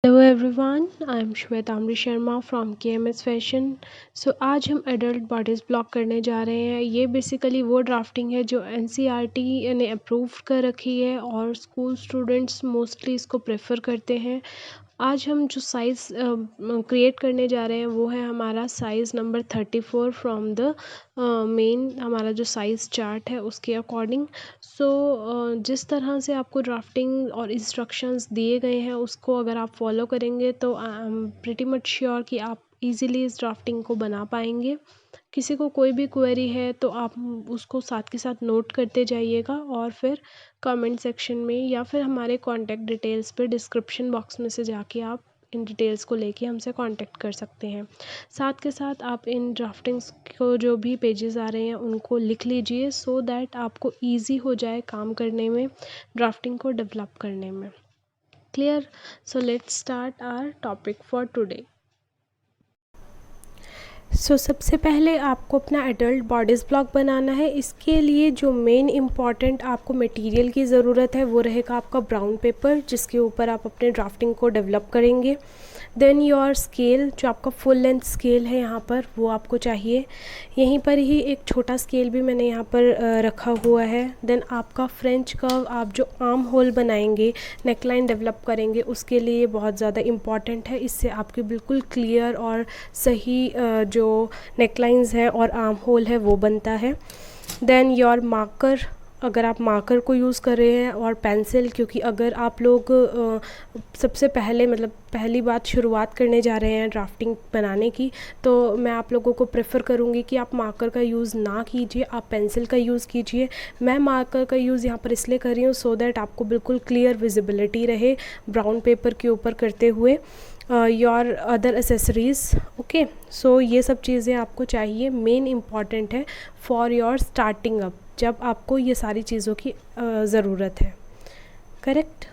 Hello everyone, I am Shwetamri Sharma from KMS fashion. So आज हम adult bodice block करने जा रहे हैं। ये बेसिकली वो ड्राफ्टिंग है जो एनसीईआरटी ने अप्रूव कर रखी है और स्कूल स्टूडेंट्स मोस्टली इसको प्रेफर करते हैं। आज हम जो साइज़ क्रिएट करने जा रहे हैं वो है हमारा size number 34 from the main हमारा जो साइज़ चार्ट है उसके अकॉर्डिंग। सो जिस तरह से आपको ड्राफ्टिंग और इंस्ट्रक्शंस दिए गए हैं उसको अगर आप फॉलो करेंगे तो I am pretty much sure कि आप इजीली इस ड्राफ्टिंग को बना पाएंगे। किसी को कोई भी क्वेरी है तो आप उसको साथ के साथ नोट करते जाइएगा और फिर कमेंट सेक्शन में या फिर हमारे कॉन्टैक्ट डिटेल्स पे डिस्क्रिप्शन बॉक्स में से जाके आप इन डिटेल्स को लेके हमसे कांटेक्ट कर सकते हैं। साथ के साथ आप इन ड्राफ्टिंग्स को जो भी पेजेस आ रहे हैं उनको लिख लीजिए सो दैट आपको इजी हो जाए काम करने में, ड्राफ्टिंग को डेवलप करने में। Clear? So let's start our topic for today. सबसे पहले आपको अपना एडल्ट बॉडीज़ ब्लॉक बनाना है। इसके लिए जो मेन इम्पॉर्टेंट आपको मटेरियल की ज़रूरत है वो रहेगा आपका ब्राउन पेपर, जिसके ऊपर आप अपने ड्राफ्टिंग को डेवलप करेंगे। देन योर स्केल, जो आपका फुल लेंथ स्केल है यहाँ पर वो आपको चाहिए। यहीं पर ही एक छोटा स्केल भी मैंने यहाँ पर रखा हुआ है। देन आपका फ्रेंच कर्व, आप जो आर्म होल बनाएंगे, नेकलाइन डेवलप करेंगे, उसके लिए बहुत ज़्यादा इम्पॉर्टेंट है। इससे आपकी बिल्कुल क्लियर और सही जो नेकलाइंस है और आर्म होल है वो बनता है। देन योर मार्कर, अगर आप मार्कर को यूज़ कर रहे हैं, और पेंसिल, क्योंकि अगर आप लोग सबसे पहले पहली बात शुरुआत करने जा रहे हैं ड्राफ्टिंग बनाने की, तो मैं आप लोगों को प्रेफर करूँगी कि आप मार्कर का यूज़ ना कीजिए, आप पेंसिल का यूज़ कीजिए। मैं मार्कर का यूज़ यहाँ पर इसलिए कर रही हूँ सो दैट आपको बिल्कुल क्लियर विजिबिलिटी रहे ब्राउन पेपर के ऊपर करते हुए। Your other accessories, okay. So ये सब चीज़ें आपको चाहिए, मेन इम्पॉर्टेंट है फॉर योर स्टार्टिंग अप, जब आपको ये सारी चीज़ों की ज़रूरत है। Correct?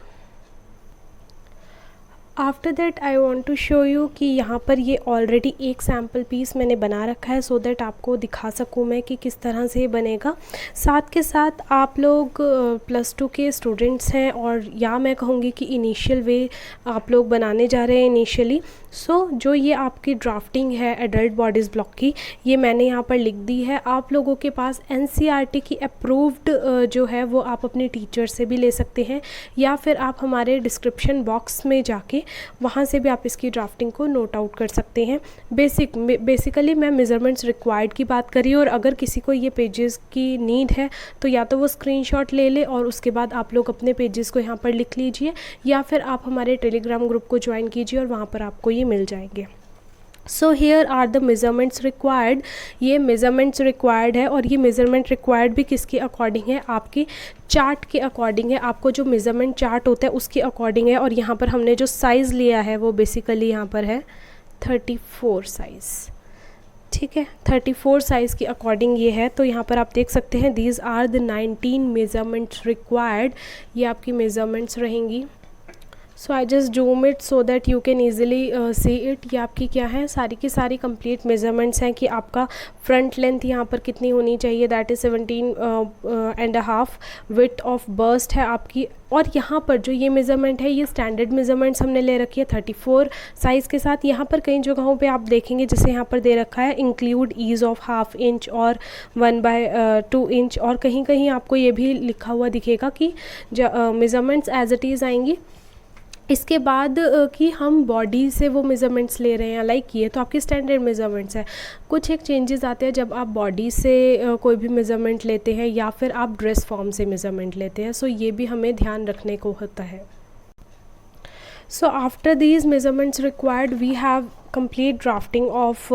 After that I want to show you कि यहाँ पर ये ऑलरेडी एक सैम्पल पीस मैंने बना रखा है सो दैट आपको दिखा सकूँ मैं कि किस तरह से ये बनेगा। साथ के साथ आप लोग +2 के स्टूडेंट्स हैं और या मैं कहूँगी कि इनिशियल वे आप लोग बनाने जा रहे हैं इनिशियली। सो जो ये आपकी ड्राफ्टिंग है एडल्ट बॉडीज़ ब्लॉक की, ये मैंने यहाँ पर लिख दी है। आप लोगों के पास एनसीईआरटी की अप्रूव्ड जो है वो आप अपने टीचर से भी ले सकते हैं, या फिर आप हमारे डिस्क्रिप्शन बॉक्स में जाके वहाँ से भी आप इसकी ड्राफ्टिंग को नोट आउट कर सकते हैं। बेसिकली मैं मेज़रमेंट्स रिक्वायर्ड की बात करी, और अगर किसी को ये पेजेस की नीड है तो या तो वो स्क्रीनशॉट ले ले और उसके बाद आप लोग अपने पेजेस को यहाँ पर लिख लीजिए, या फिर आप हमारे टेलीग्राम ग्रुप को ज्वाइन कीजिए और वहाँ पर आपको ये मिल जाएंगे। So here are the measurements required. ये मेज़रमेंट्स रिक्वायर्ड है, और ये मेज़रमेंट रिक्वायर्ड भी किसके अकॉर्डिंग है? आपके चार्ट के अकॉर्डिंग है। आपको जो मेज़रमेंट चार्ट होता है उसके अकॉर्डिंग है। और यहाँ पर हमने जो साइज़ लिया है वो बेसिकली यहाँ पर है 34 साइज़, ठीक है। 34 साइज़ के अकॉर्डिंग ये है। तो यहाँ पर आप देख सकते हैं these are the 19 measurements required. ये आपकी मेज़रमेंट्स रहेंगी। So I just zoom it so that you can easily see it. ये आपकी क्या है, सारी की सारी कंप्लीट मेज़रमेंट्स हैं कि आपका फ्रंट लेंथ यहाँ पर कितनी होनी चाहिए, that is 17.5। Width of burst है आपकी, और यहाँ पर जो ये मेज़रमेंट है ये स्टैंडर्ड मेज़रमेंट्स हमने ले रखी है 34 साइज़ के साथ। यहाँ पर कई जगहों पे आप देखेंगे जैसे यहाँ पर दे रखा है इंक्लूड ईज़ ऑफ ½ इंच और 1/2 इंच, और कहीं कहीं आपको ये भी लिखा हुआ दिखेगा कि मेज़रमेंट्स एज इट इज़ आएंगी। इसके बाद कि हम बॉडी से वो मेज़रमेंट्स ले रहे हैं, लाइक ये तो आपके स्टैंडर्ड मेज़रमेंट्स हैं। कुछ एक चेंजेस आते हैं जब आप बॉडी से कोई भी मेज़रमेंट लेते हैं या फिर आप ड्रेस फॉर्म से मेज़रमेंट लेते हैं। सो ये भी हमें ध्यान रखने को होता है। So after these measurements required we have complete drafting of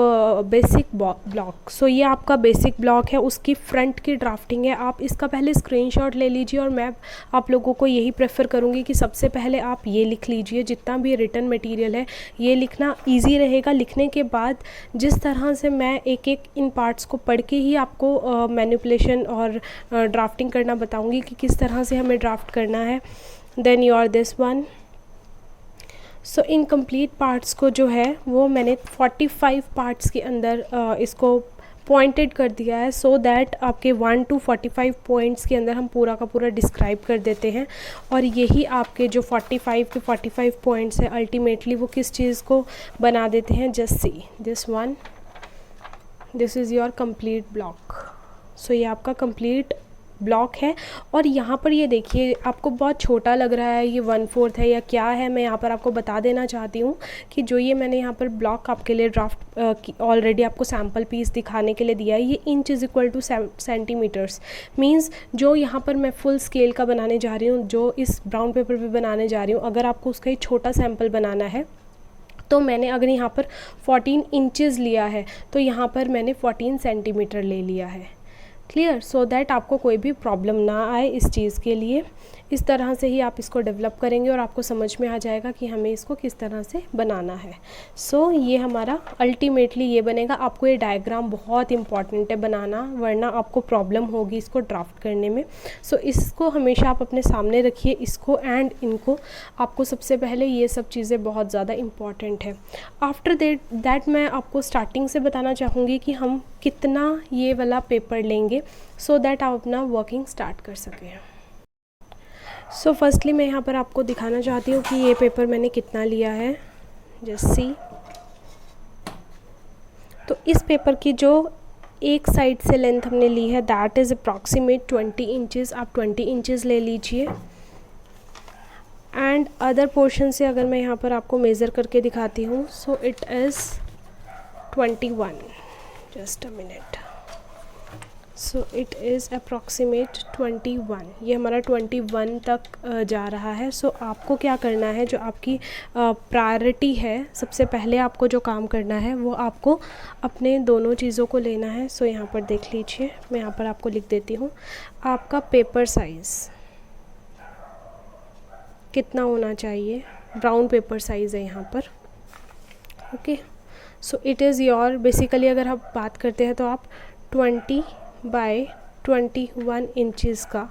basic block। So ये आपका बेसिक ब्लॉक है, उसकी फ्रंट की ड्राफ्टिंग है। आप इसका पहले स्क्रीनशॉट ले लीजिए, और मैं आप लोगों को यही प्रेफर करूँगी कि सबसे पहले आप ये लिख लीजिए। जितना भी रिटन मटेरियल है ये लिखना इजी रहेगा। लिखने के बाद जिस तरह से मैं एक एक इन पार्ट्स को पढ़ के ही आपको मैनिपुलेशन और ड्राफ्टिंग करना बताऊँगी कि किस तरह से हमें ड्राफ्ट करना है। Then your this one. So incomplete parts को जो है वो मैंने 45 पार्ट्स के अंदर इसको पॉइंटेड कर दिया है, सो दैट आपके 1 to 45 पॉइंट्स के अंदर हम पूरा का पूरा डिस्क्राइब कर देते हैं। और यही आपके जो 45 के 45 पॉइंट्स हैं अल्टीमेटली वो किस चीज़ को बना देते हैं। Just see this one, this is your complete block. So ये आपका कंप्लीट ब्लॉक है। और यहाँ पर ये देखिए आपको बहुत छोटा लग रहा है, ये 1/4 है या क्या है, मैं यहाँ पर आपको बता देना चाहती हूँ कि जो ये मैंने यहाँ पर ब्लॉक आपके लिए ड्राफ्ट ऑलरेडी आपको सैम्पल पीस दिखाने के लिए दिया है, ये inch is equal to centimeters. Means जो यहाँ पर मैं फुल स्केल का बनाने जा रही हूँ, जो इस ब्राउन पेपर पर बनाने जा रही हूँ, अगर आपको उसका एक छोटा सैम्पल बनाना है तो मैंने अगर यहाँ पर 14 इंचज़ लिया है तो यहाँ पर मैंने 14 सेंटीमीटर ले लिया है। क्लियर, सो दैट आपको कोई भी प्रॉब्लम ना आए इस चीज़ के लिए। इस तरह से ही आप इसको डेवलप करेंगे और आपको समझ में आ जाएगा कि हमें इसको किस तरह से बनाना है। सो ये हमारा अल्टीमेटली ये बनेगा। आपको ये डायग्राम बहुत इंपॉर्टेंट है बनाना, वरना आपको प्रॉब्लम होगी इसको ड्राफ्ट करने में। सो इसको हमेशा आप अपने सामने रखिए, इसको एंड इनको। आपको सबसे पहले ये सब चीज़ें बहुत ज़्यादा इम्पॉर्टेंट है। आफ्टर दैट मैं आपको स्टार्टिंग से बताना चाहूँगी कि हम कितना ये वाला पेपर लेंगे सो दैट आप अपना वर्किंग स्टार्ट कर सकें। सो फर्स्टली मैं यहाँ पर आपको दिखाना चाहती हूँ कि ये पेपर मैंने कितना लिया है। जस्ट सी, तो इस पेपर की जो एक साइड से लेंथ हमने ली है दैट इज़ अप्रॉक्सीमेट 20 इंचज़। आप 20 इंचज़ ले लीजिए। एंड अदर पोर्शन से अगर मैं यहाँ पर आपको मेज़र करके दिखाती हूँ, सो it is 21। Just a minute. So it is approximate 21। ये हमारा 21 तक जा रहा है। सो आपको क्या करना है, जो आपकी प्रायोरिटी है, सबसे पहले आपको जो काम करना है वो आपको अपने दोनों चीज़ों को लेना है। सो यहाँ पर देख लीजिए, मैं यहाँ पर आपको लिख देती हूँ आपका पेपर साइज़ कितना होना चाहिए। ब्राउन पेपर साइज़ है यहाँ पर। Okay, so it is your, basically अगर आप बात करते हैं तो आप 20 बाय 21 इंचज़ का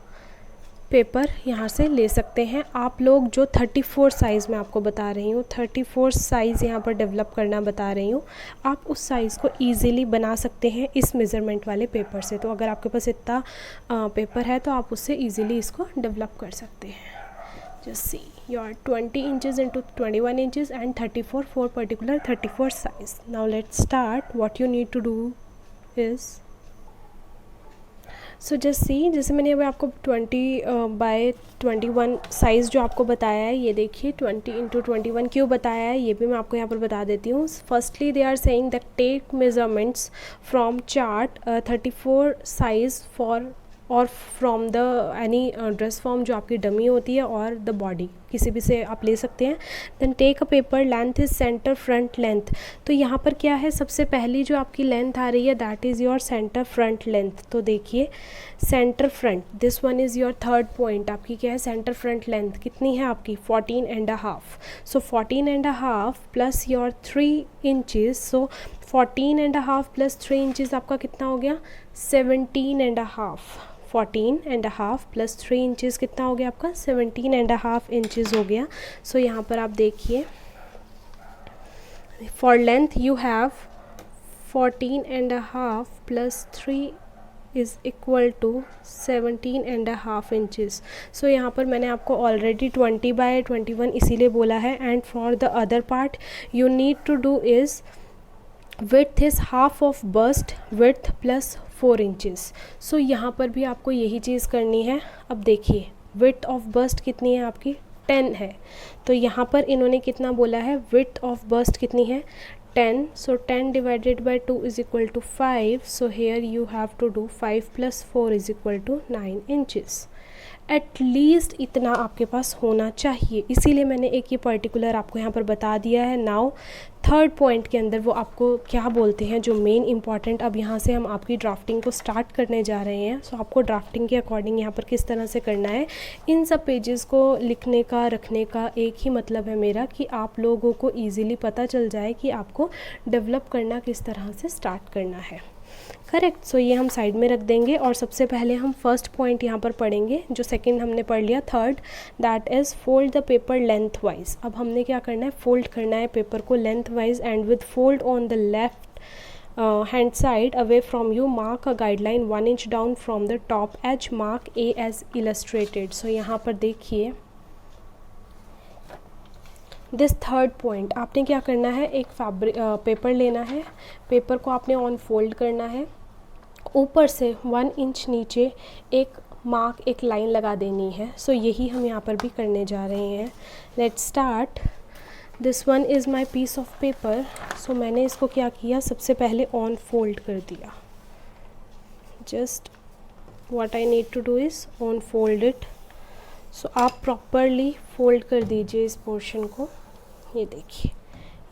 पेपर यहाँ से ले सकते हैं। आप लोग जो 34 साइज़ में आपको बता रही हूँ, 34 साइज़ यहाँ पर डेवलप करना बता रही हूँ, आप उस साइज़ को ईज़िली बना सकते हैं इस मेज़रमेंट वाले पेपर से। तो अगर आपके पास इतना पेपर है तो आप उससे ईज़िली इसको डेवलप कर सकते हैं। Just see your 20 inches into 21 inches and 34 for particular 34 size. Now let's start. What you need to do is, so just see, जैसे मैंने अभी आपको 20 बाय 21 साइज़ जो आपको बताया है, ये देखिए 20 into 21 क्यों बताया है ये भी मैं आपको यहाँ पर बता देती हूँ। Firstly they are saying that take measurements from chart 34 size for और from the any dress form जो आपकी डमी होती है और द बॉडी, किसी भी से आप ले सकते हैं। Then take a paper, length is center front length. तो यहाँ पर क्या है, सबसे पहली जो आपकी लेंथ आ रही है that is your centre front length. तो देखिए centre front, this one is your third point. आपकी क्या है, सेंटर फ्रंट लेंथ कितनी है आपकी 14.5। सो 14.5 plus your 3 inches. So 14.5 plus 3 inches आपका कितना हो गया 17.5। 14.5 प्लस 3 इंचज़ कितना हो गया आपका 17.5 इंचज़ हो गया। सो यहाँ पर आप देखिए for length you have 14.5 plus 3 is equal to 17.5 inches. So यहाँ पर मैंने आपको ऑलरेडी 20 बाय 21 इसीलिए बोला है। And for the other part you need to do is width is half of bust width plus 4 inches। So यहाँ पर भी आपको यही चीज़ करनी है। अब देखिए width of bust कितनी है आपकी 10 है, तो यहाँ पर इन्होंने कितना बोला है, width of bust कितनी है 10। सो 10 divided by 2 is equal to 5। so here you have to do 5 plus 4 is equal to 9 inches। At least इतना आपके पास होना चाहिए, इसीलिए मैंने एक ये पर्टिकुलर आपको यहाँ पर बता दिया है। नाउ थर्ड पॉइंट के अंदर वो आपको क्या बोलते हैं जो मेन इंपॉर्टेंट, अब यहाँ से हम आपकी ड्राफ्टिंग को स्टार्ट करने जा रहे हैं। सो आपको ड्राफ्टिंग के अकॉर्डिंग यहाँ पर किस तरह से करना है, इन सब पेजेस को लिखने का रखने का एक ही मतलब है मेरा कि आप लोगों को ईज़िली पता चल जाए कि आपको डेवलप करना किस तरह से स्टार्ट करना है। करेक्ट। सो ये हम साइड में रख देंगे और सबसे पहले हम फर्स्ट पॉइंट यहाँ पर पढ़ेंगे, जो सेकंड हमने पढ़ लिया third, that is fold the paper length wise. अब हमने क्या करना है, फोल्ड करना है पेपर को length wise and with fold on the left hand side away from you, mark a guideline 1 inch down from the top edge, mark A as illustrated. So यहाँ पर देखिए दिस थर्ड पॉइंट, आपने क्या करना है, एक paper लेना है, पेपर को आपने ऑन फोल्ड करना है, ऊपर से 1 इंच नीचे एक मार्क, एक लाइन लगा देनी है. सो यही हम यहाँ पर भी करने जा रहे हैं. Let's start. This one is my piece of paper. So मैंने इसको क्या किया, सबसे पहले ऑन फोल्ड कर दिया. Just what I need to do is unfold it. So आप प्रॉपरली फोल्ड कर दीजिए इस पोर्शन को. ये देखिए,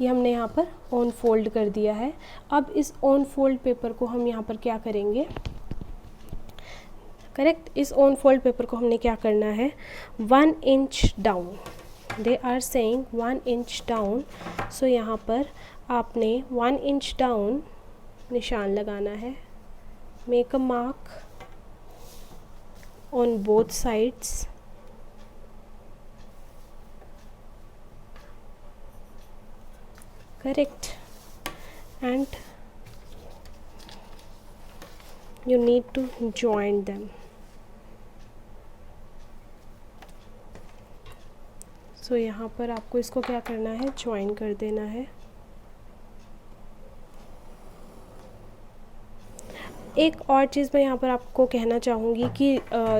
ये हमने यहाँ पर ऑन फोल्ड कर दिया है. अब इस ऑन फोल्ड पेपर को हम यहाँ पर क्या करेंगे, करेक्ट, इस ऑन फोल्ड पेपर को हमने क्या करना है, 1 inch down. They are saying 1 inch down. So यहाँ पर आपने 1 इंच डाउन निशान लगाना है. Make a mark on both sides. Correct, and you need to join them. So यहाँ पर आपको इसको क्या करना है, ज्वाइन कर देना है. एक और चीज़ मैं यहाँ पर आपको कहना चाहूँगी कि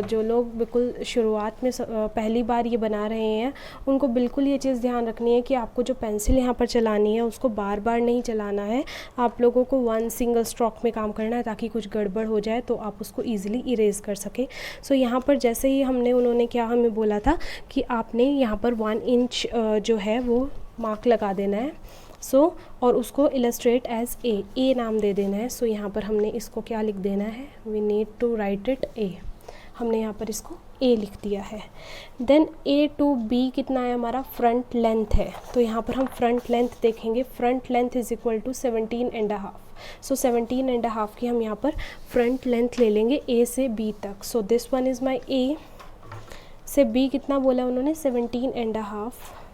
जो लोग बिल्कुल शुरुआत में पहली बार ये बना रहे हैं, उनको बिल्कुल ये चीज़ ध्यान रखनी है कि आपको जो पेंसिल यहाँ पर चलानी है उसको बार बार नहीं चलाना है. आप लोगों को 1 सिंगल स्ट्रोक में काम करना है, ताकि कुछ गड़बड़ हो जाए तो आप उसको ईजिली इरेज कर सकें. सो यहाँ पर जैसे ही उन्होंने क्या हमें बोला था कि आपने यहाँ पर 1 इंच जो है वो मार्क लगा देना है. और उसको इलस्ट्रेट एज ए नाम दे देना है. सो यहाँ पर हमने इसको क्या लिख देना है, we need to write it A. हमने यहाँ पर इसको ए लिख दिया है. देन ए टू बी कितना है हमारा, फ्रंट लेंथ है. तो यहाँ पर हम फ्रंट लेंथ देखेंगे. Front length is equal to 17.5. So 17.5 की हम यहाँ पर फ्रंट लेंथ ले लेंगे ए से बी तक. So this one is my A. से बी कितना बोला उन्होंने, 17.5.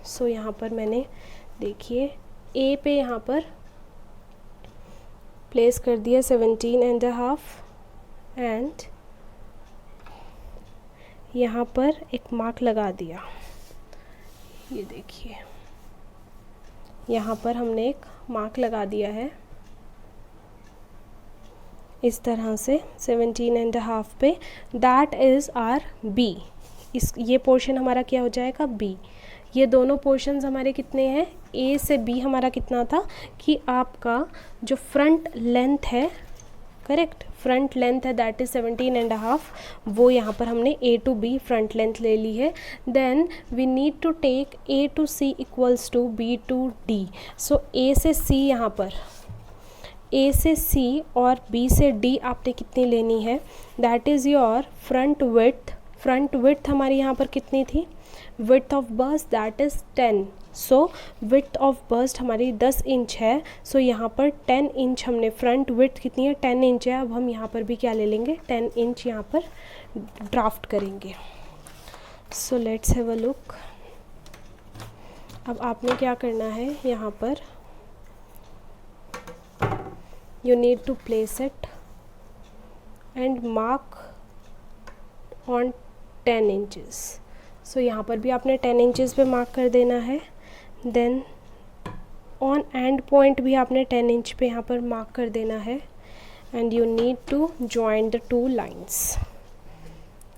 सो यहाँ पर मैंने देखिए ए पे यहाँ पर प्लेस कर दिया 17.5 एंड यहाँ पर एक मार्क लगा दिया. ये देखिए, यहाँ पर हमने एक मार्क लगा दिया है इस तरह से 17.5 पे. That is our B. ये पोर्शन हमारा क्या हो जाएगा, बी. ये दोनों पोर्शंस हमारे कितने हैं, ए से बी हमारा कितना था कि आपका जो फ्रंट लेंथ है, करेक्ट, फ्रंट लेंथ है दैट इज़ 17.5. वो यहाँ पर हमने A to B front length ले ली है. Then we need to take A to C equals to B to D. So A से सी, यहाँ पर ए से सी और बी से डी आपने कितनी लेनी है, that is your front width. Front width हमारी यहाँ पर कितनी थी, width of bast that is 10. So width of bast हमारी 10 इंच है. सो यहाँ पर 10 इंच हमने, फ्रंट विड्थ कितनी है, 10 इंच है. अब हम यहाँ पर भी क्या ले लेंगे, 10 इंच यहाँ पर ड्राफ्ट करेंगे. सो लेट्स हैव अ लुक. अब आपने क्या करना है, यहाँ पर you need to place it and mark on 10 inches. So यहाँ पर भी आपने 10 इंचज़ पे मार्क कर देना है. देन ऑन एंड पॉइंट भी आपने 10 इंच पे यहाँ पर मार्क कर देना है. And you need to join the 2 lines.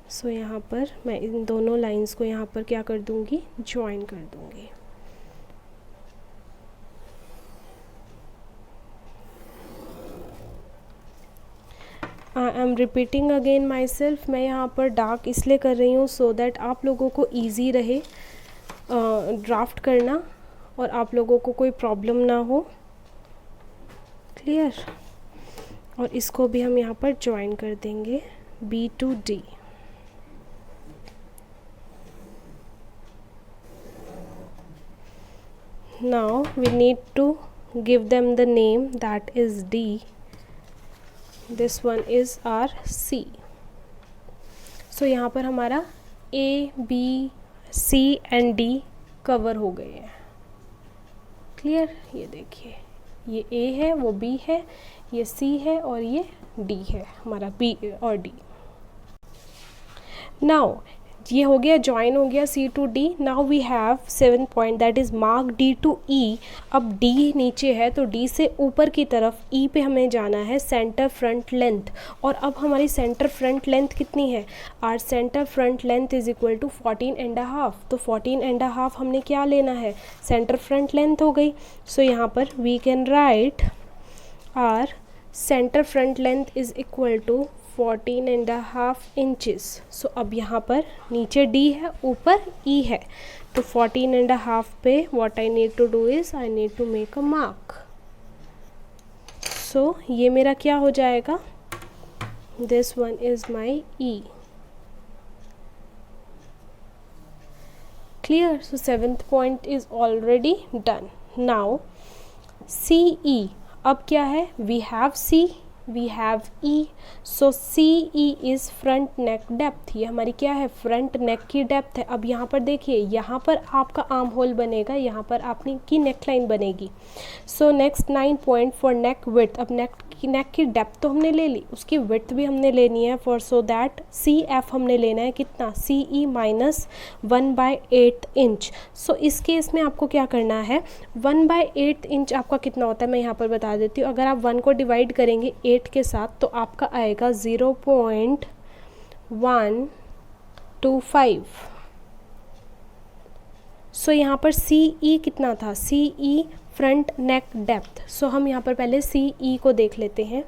So यहाँ पर मैं इन दोनों लाइन्स को यहाँ पर क्या कर दूँगी, जॉइन कर दूँगी. आई am repeating again my self. मैं यहाँ पर डार्क इसलिए कर रही हूँ सो दैट आप लोगों को ईजी रहे ड्राफ्ट करना और आप लोगों को कोई प्रॉब्लम ना हो. क्लियर. और इसको भी हम यहाँ पर ज्वाइन कर देंगे B to D. Now we need to give them the name that is D. This one is our C. So यहाँ पर हमारा A, B, C and D cover हो गए हैं. क्लियर. ये देखिए ये A है, वो B है, ये C है और ये D है, हमारा B और D। नाउ ये हो गया, ज्वाइन हो गया C to D। Now we have 7 point that is mark D to E। अब D नीचे है तो D से ऊपर की तरफ E पे हमें जाना है, सेंटर फ्रंट लेंथ। और अब हमारी सेंटर फ्रंट लेंथ कितनी है? Our centre front length is equal to 14.5। तो 14.5 हमने क्या लेना है? सेंटर फ्रंट लेंथ हो गई। सो यहाँ पर we can write our centre front length is equal to 14.5 inches. So अब यहाँ पर नीचे D है, ऊपर E है, तो 14.5 पे what I need to do is I need to make a mark. So ये मेरा क्या हो जाएगा? This one is my E। Clear? So 7th point is already done. Now CE, अब क्या है? We have C, we have E, so CE is front neck depth. ये हमारी क्या है? फ्रंट नेक की डेप्थ है। अब यहाँ पर देखिए, यहाँ पर आपका आर्म होल बनेगा, यहाँ पर आपने की नेक लाइन बनेगी। So next 9 point for neck width. अब नेक की डेप्थ तो हमने ले ली, उसकी विड्थ भी हमने लेनी है, फॉर सो दैट CF हमने लेना है कितना? CE minus 1/8 inch. सो इस केस में आपको क्या करना है? 1/8 इंच आपका कितना होता है मैं यहाँ पर बता देती हूँ। अगर आप 1 को डिवाइड करेंगे 8 के साथ तो आपका आएगा 0.125। सो यहाँ पर CE कितना था? CE front neck depth. So हम यहाँ पर पहले CE को देख लेते हैं।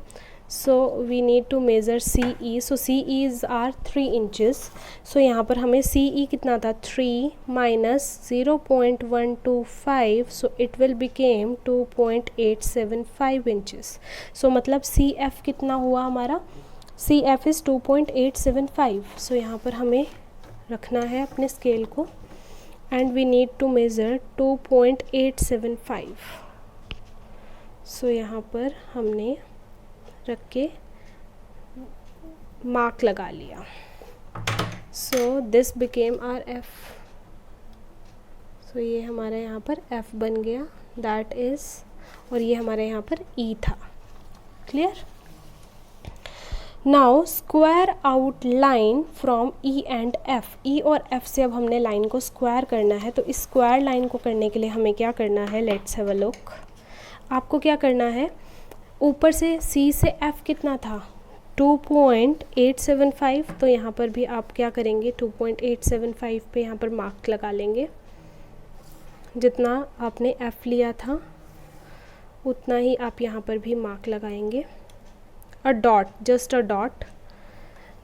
So we need to measure CE। So CE is our 3 inches. So यहाँ पर हमें CE कितना था? 3 minus 0.125, so it will become 2.875 inches. So मतलब CF कितना हुआ हमारा? CF is 2.875। सो यहाँ पर हमें रखना है अपने स्केल को, and we need to measure 2.875। सो यहाँ पर हमने रख के मार्क लगा लिया। So this became our F। सो ये हमारा यहाँ पर F बन गया, दैट इज़, और ये हमारे यहाँ पर E था। Clear? Now square out line from E and F। E और F से अब हमने लाइन को स्क्वायर करना है, तो इस स्क्वायर लाइन को करने के लिए हमें क्या करना है? Let's have a look. आपको क्या करना है? ऊपर से C से F कितना था? 2.875। तो यहाँ पर भी आप क्या करेंगे? 2.875 पे यहाँ पर मार्क लगा लेंगे। जितना आपने F लिया था उतना ही आप यहाँ पर भी मार्क लगाएंगे, a dot, just a dot.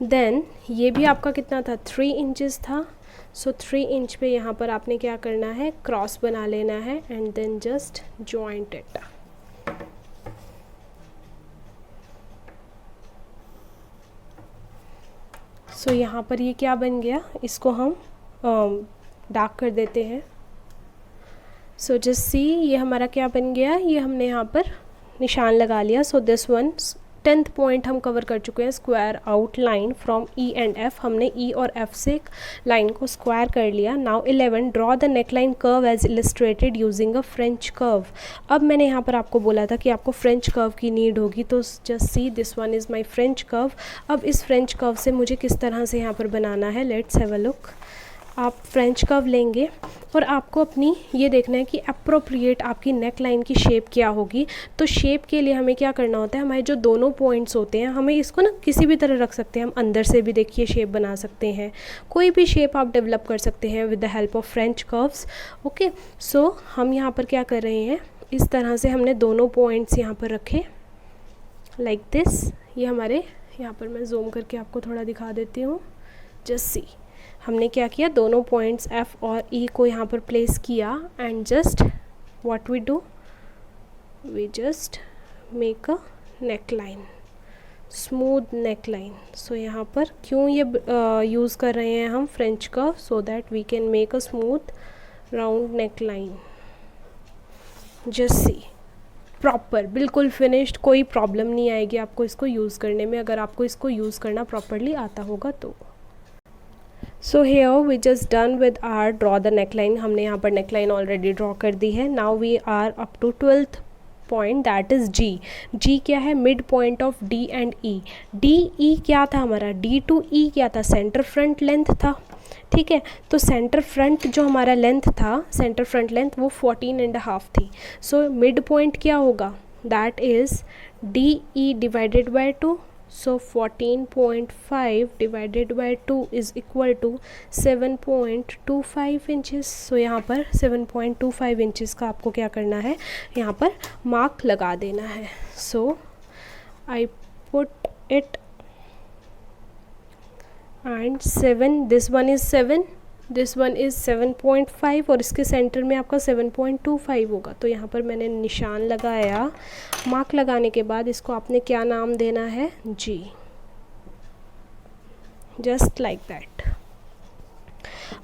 Then ये भी आपका कितना था? 3 इंचेस था। सो 3 इंच पे यहाँ पर आपने क्या करना है? क्रॉस बना लेना है and then just joint it. So यहाँ पर ये क्या बन गया? इसको हम डार्क कर देते हैं। सो जस्ट सी, ये हमारा क्या बन गया? ये हमने यहाँ पर निशान लगा लिया। So this one 10th point हम कवर कर चुके हैं, square out line from E and F। हमने E और F से लाइन को स्क्वायर कर लिया। Now 11 draw the neck line curve as illustrated using a French curve. अब मैंने यहाँ पर आपको बोला था कि आपको फ्रेंच कर्व की नीड होगी, तो just see this one is my French curve. अब इस फ्रेंच कर्व से मुझे किस तरह से यहाँ पर बनाना है? Let's have a look. आप फ्रेंच कर्व लेंगे और आपको अपनी ये देखना है कि अप्रोप्रिएट आपकी नेक लाइन की शेप क्या होगी। तो शेप के लिए हमें क्या करना होता है? हमारे जो दोनों पॉइंट्स होते हैं, हमें इसको ना किसी भी तरह रख सकते हैं। हम अंदर से भी देखिए शेप बना सकते हैं, कोई भी शेप आप डेवलप कर सकते हैं with the help of French curves. Okay, so हम यहाँ पर क्या कर रहे हैं? इस तरह से हमने दोनों पॉइंट्स यहाँ पर रखे लाइक दिस। ये हमारे यहाँ पर मैं जूम करके आपको थोड़ा दिखा देती हूँ। जस्ट सी, हमने क्या किया? दोनों पॉइंट्स F और E को यहाँ पर प्लेस किया and just what we do, we just make a neck line, smooth neck line. So यहाँ पर क्यों ये यूज़ कर रहे हैं हम French curve? So that we can make a smooth round neck line. Just see, proper, बिल्कुल finished, कोई प्रॉब्लम नहीं आएगी आपको इसको यूज़ करने में, अगर आपको इसको यूज़ करना प्रॉपरली आता होगा तो। So here we just done with our draw the neckline. हमने यहाँ पर नेकलाइन ऑलरेडी ड्रॉ कर दी है। Now we are up to 12th point that is G. G क्या है? Mid point of D and E. D E क्या था हमारा? डी टू ई क्या था? सेंटर फ्रंट लेंथ था। ठीक है, तो सेंटर फ्रंट जो हमारा लेंथ था, सेंटर फ्रंट लेंथ वो 14.5 थी। सो मिड पॉइंट क्या होगा? That is D E divided by 2। So 14.5 divided by 2 is equal to 7.25 inches. So यहाँ पर 7.25 इंचज़ का आपको क्या करना है? यहाँ पर मार्क लगा देना है। So I put it and 7, this one is 7, this one is 7.5 और इसके सेंटर में आपका 7.25 होगा। तो यहाँ पर मैंने निशान लगाया। मार्क लगाने के बाद इसको आपने क्या नाम देना है? G, just like that.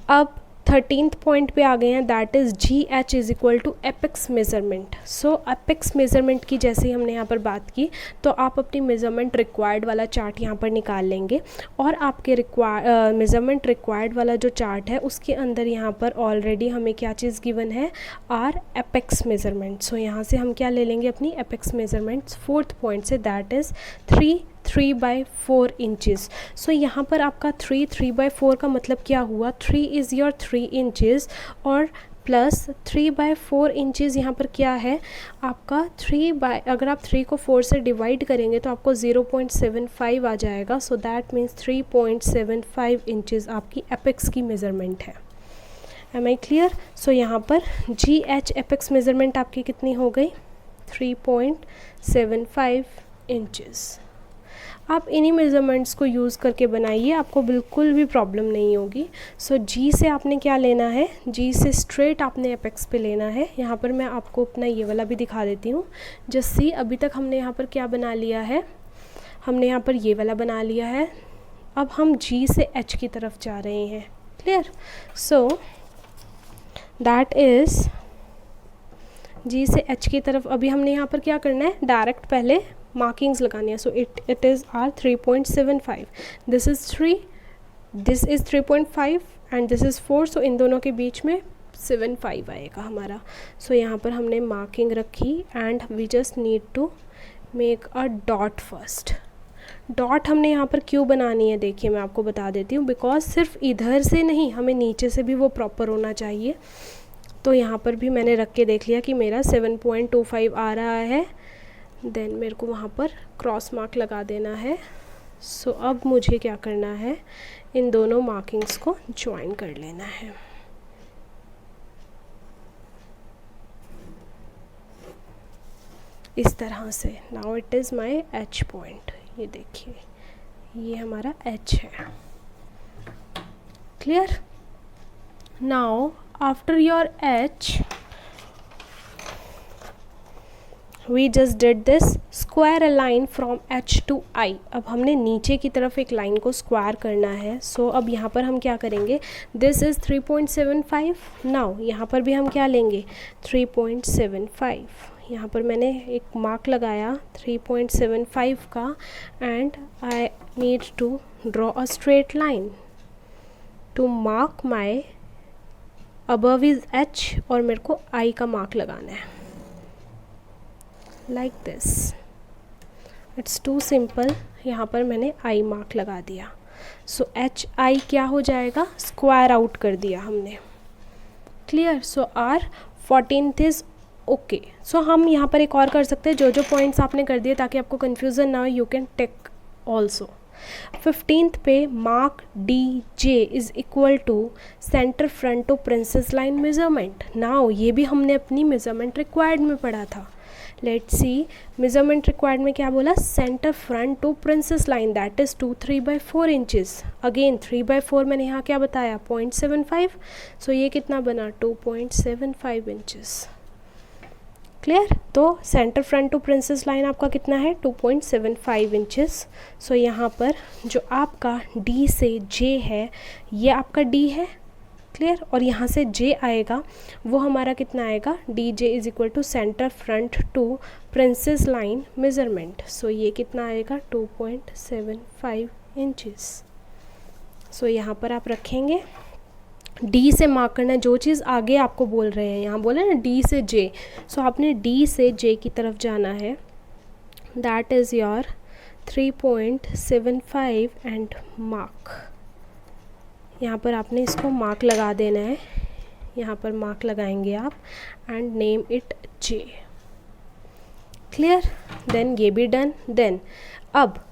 अब 13th पॉइंट पे आ गए हैं, that is G H is equal to apex measurement. So apex measurement की जैसे ही हमने यहाँ पर बात की, तो आप अपनी मेज़रमेंट रिक्वायर्ड वाला चार्ट यहाँ पर निकाल लेंगे और आपके मेज़रमेंट रिक्वायर्ड वाला जो चार्ट है उसके अंदर यहाँ पर ऑलरेडी हमें क्या चीज़ गिवन है? Our apex measurement. सो यहाँ से हम क्या ले लेंगे अपनी एपेक्स मेज़रमेंट्स 4th पॉइंट से, दैट इज़ 3/4 इंचज़। सो यहाँ पर आपका 3/4 का मतलब क्या हुआ? 3 इज़ योर 3 इंचज़ और प्लस 3/4 इंचज़ यहाँ पर क्या है आपका? अगर आप 3 को 4 से डिवाइड करेंगे तो आपको 0.75 आ जाएगा। सो दैट मीन्स 3.75 इंचज़ आपकी एपेक्स की मेज़रमेंट है। Am I clear? सो यहाँ पर जी एच एपेक्स मेज़रमेंट आपकी कितनी हो गई? 3.75 इंचज़। आप इन्हीं मेज़रमेंट्स को यूज़ करके बनाइए, आपको बिल्कुल भी प्रॉब्लम नहीं होगी। सो जी से आपने क्या लेना है? जी से स्ट्रेट आपने एपेक्स पे लेना है। यहाँ पर मैं आपको अपना ये वाला भी दिखा देती हूँ। जस्ट सी, अभी तक हमने यहाँ पर क्या बना लिया है? हमने यहाँ पर ये वाला बना लिया है। अब हम जी से एच की तरफ जा रहे हैं। क्लियर? सो दैट इज़ जी से एच की तरफ अभी हमने यहाँ पर क्या करना है? डायरेक्ट पहले मार्किंग्स लगानी है। So it is our 3.75, this is 3, this is 3.5 and this is 4। So इन दोनों के बीच में 7.5 आएगा हमारा। सो यहाँ पर हमने मार्किंग रखी and we just need to make a dot first. Dot हमने यहाँ पर क्यों बनानी है? देखिए मैं आपको बता देती हूँ, बिकॉज सिर्फ इधर से नहीं, हमें नीचे से भी वो प्रॉपर होना चाहिए। तो यहाँ पर भी मैंने रख के देख लिया कि मेरा 7.25 आ रहा है, देन मेरे को वहाँ पर क्रॉस मार्क लगा देना है। सो अब मुझे क्या करना है? इन दोनों मार्किंग्स को ज्वाइन कर लेना है। इस तरह से। Now it is my H point. ये देखिए, ये हमारा एच है। Clear? Now after your H we just did this, square a line from H to I। अब हमने नीचे की तरफ एक लाइन को स्क्वायर करना है। सो अब यहाँ पर हम क्या करेंगे? This is 3.75। नाउ यहाँ पर भी हम क्या लेंगे? 3.75। यहाँ पर मैंने एक मार्क लगाया 3.75 का and I need to draw a straight line to mark my above is H और मेरे को I का मार्क लगाना है। Like this, it's too simple. यहाँ पर मैंने आई मार्क लगा दिया। सो एच आई क्या हो जाएगा? स्क्वायर आउट कर दिया हमने। Clear? So our 14th is okay. So हम यहाँ पर एक और कर सकते हैं, जो जो पॉइंट्स आपने कर दिए ताकि आपको कन्फ्यूज़न ना हो, you can take also. 15th पे mark D J is equal to center front to princess line measurement. Now ये भी हमने अपनी मेज़रमेंट रिक्वायर्ड में पढ़ा था। लेट्स सी, मेज़रमेंट रिक्वायर्ड में क्या बोला? Center front to princess line that is 3/4 inches. Again 3/4 मैंने यहाँ क्या बताया? 0.75। सो ये कितना बना? 2.75 इंचज़। क्लियर? तो center front to princess line आपका कितना है? 2.75 इंचज़। सो यहाँ पर जो आपका D से J है, ये आपका D है। क्लियर? और यहाँ से J आएगा, वो हमारा कितना आएगा? DJ is equal to center front to princess line measurement. So ये कितना आएगा? 2.75 इंचज़। सो यहाँ पर आप रखेंगे डी से मार्क करना है, जो चीज़ आगे आपको बोल रहे हैं, यहाँ बोले ना डी से जे, सो आपने डी से जे की तरफ जाना है, that is your 3.75 and mark. यहाँ पर आपने इसको मार्क लगा देना है, यहाँ पर मार्क लगाएंगे आप and name it J. Clear? Then ये भी डन। देन अब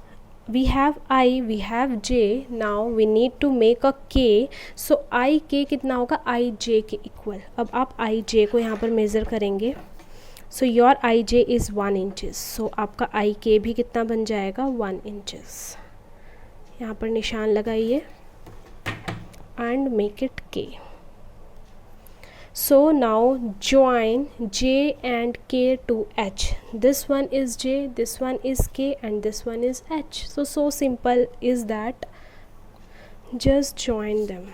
we have I, we have J, now we need to make a K, so I K कितना होगा, I J के इक्वल। अब आप I J को यहाँ पर मेज़र करेंगे, so your I J is 1 inches, so आपका I K भी कितना बन जाएगा, 1 inches। यहाँ पर निशान लगाइए and make it K। So now join J and K to H. This one is J, this one is K, and this one is H. So simple is that. Just join them.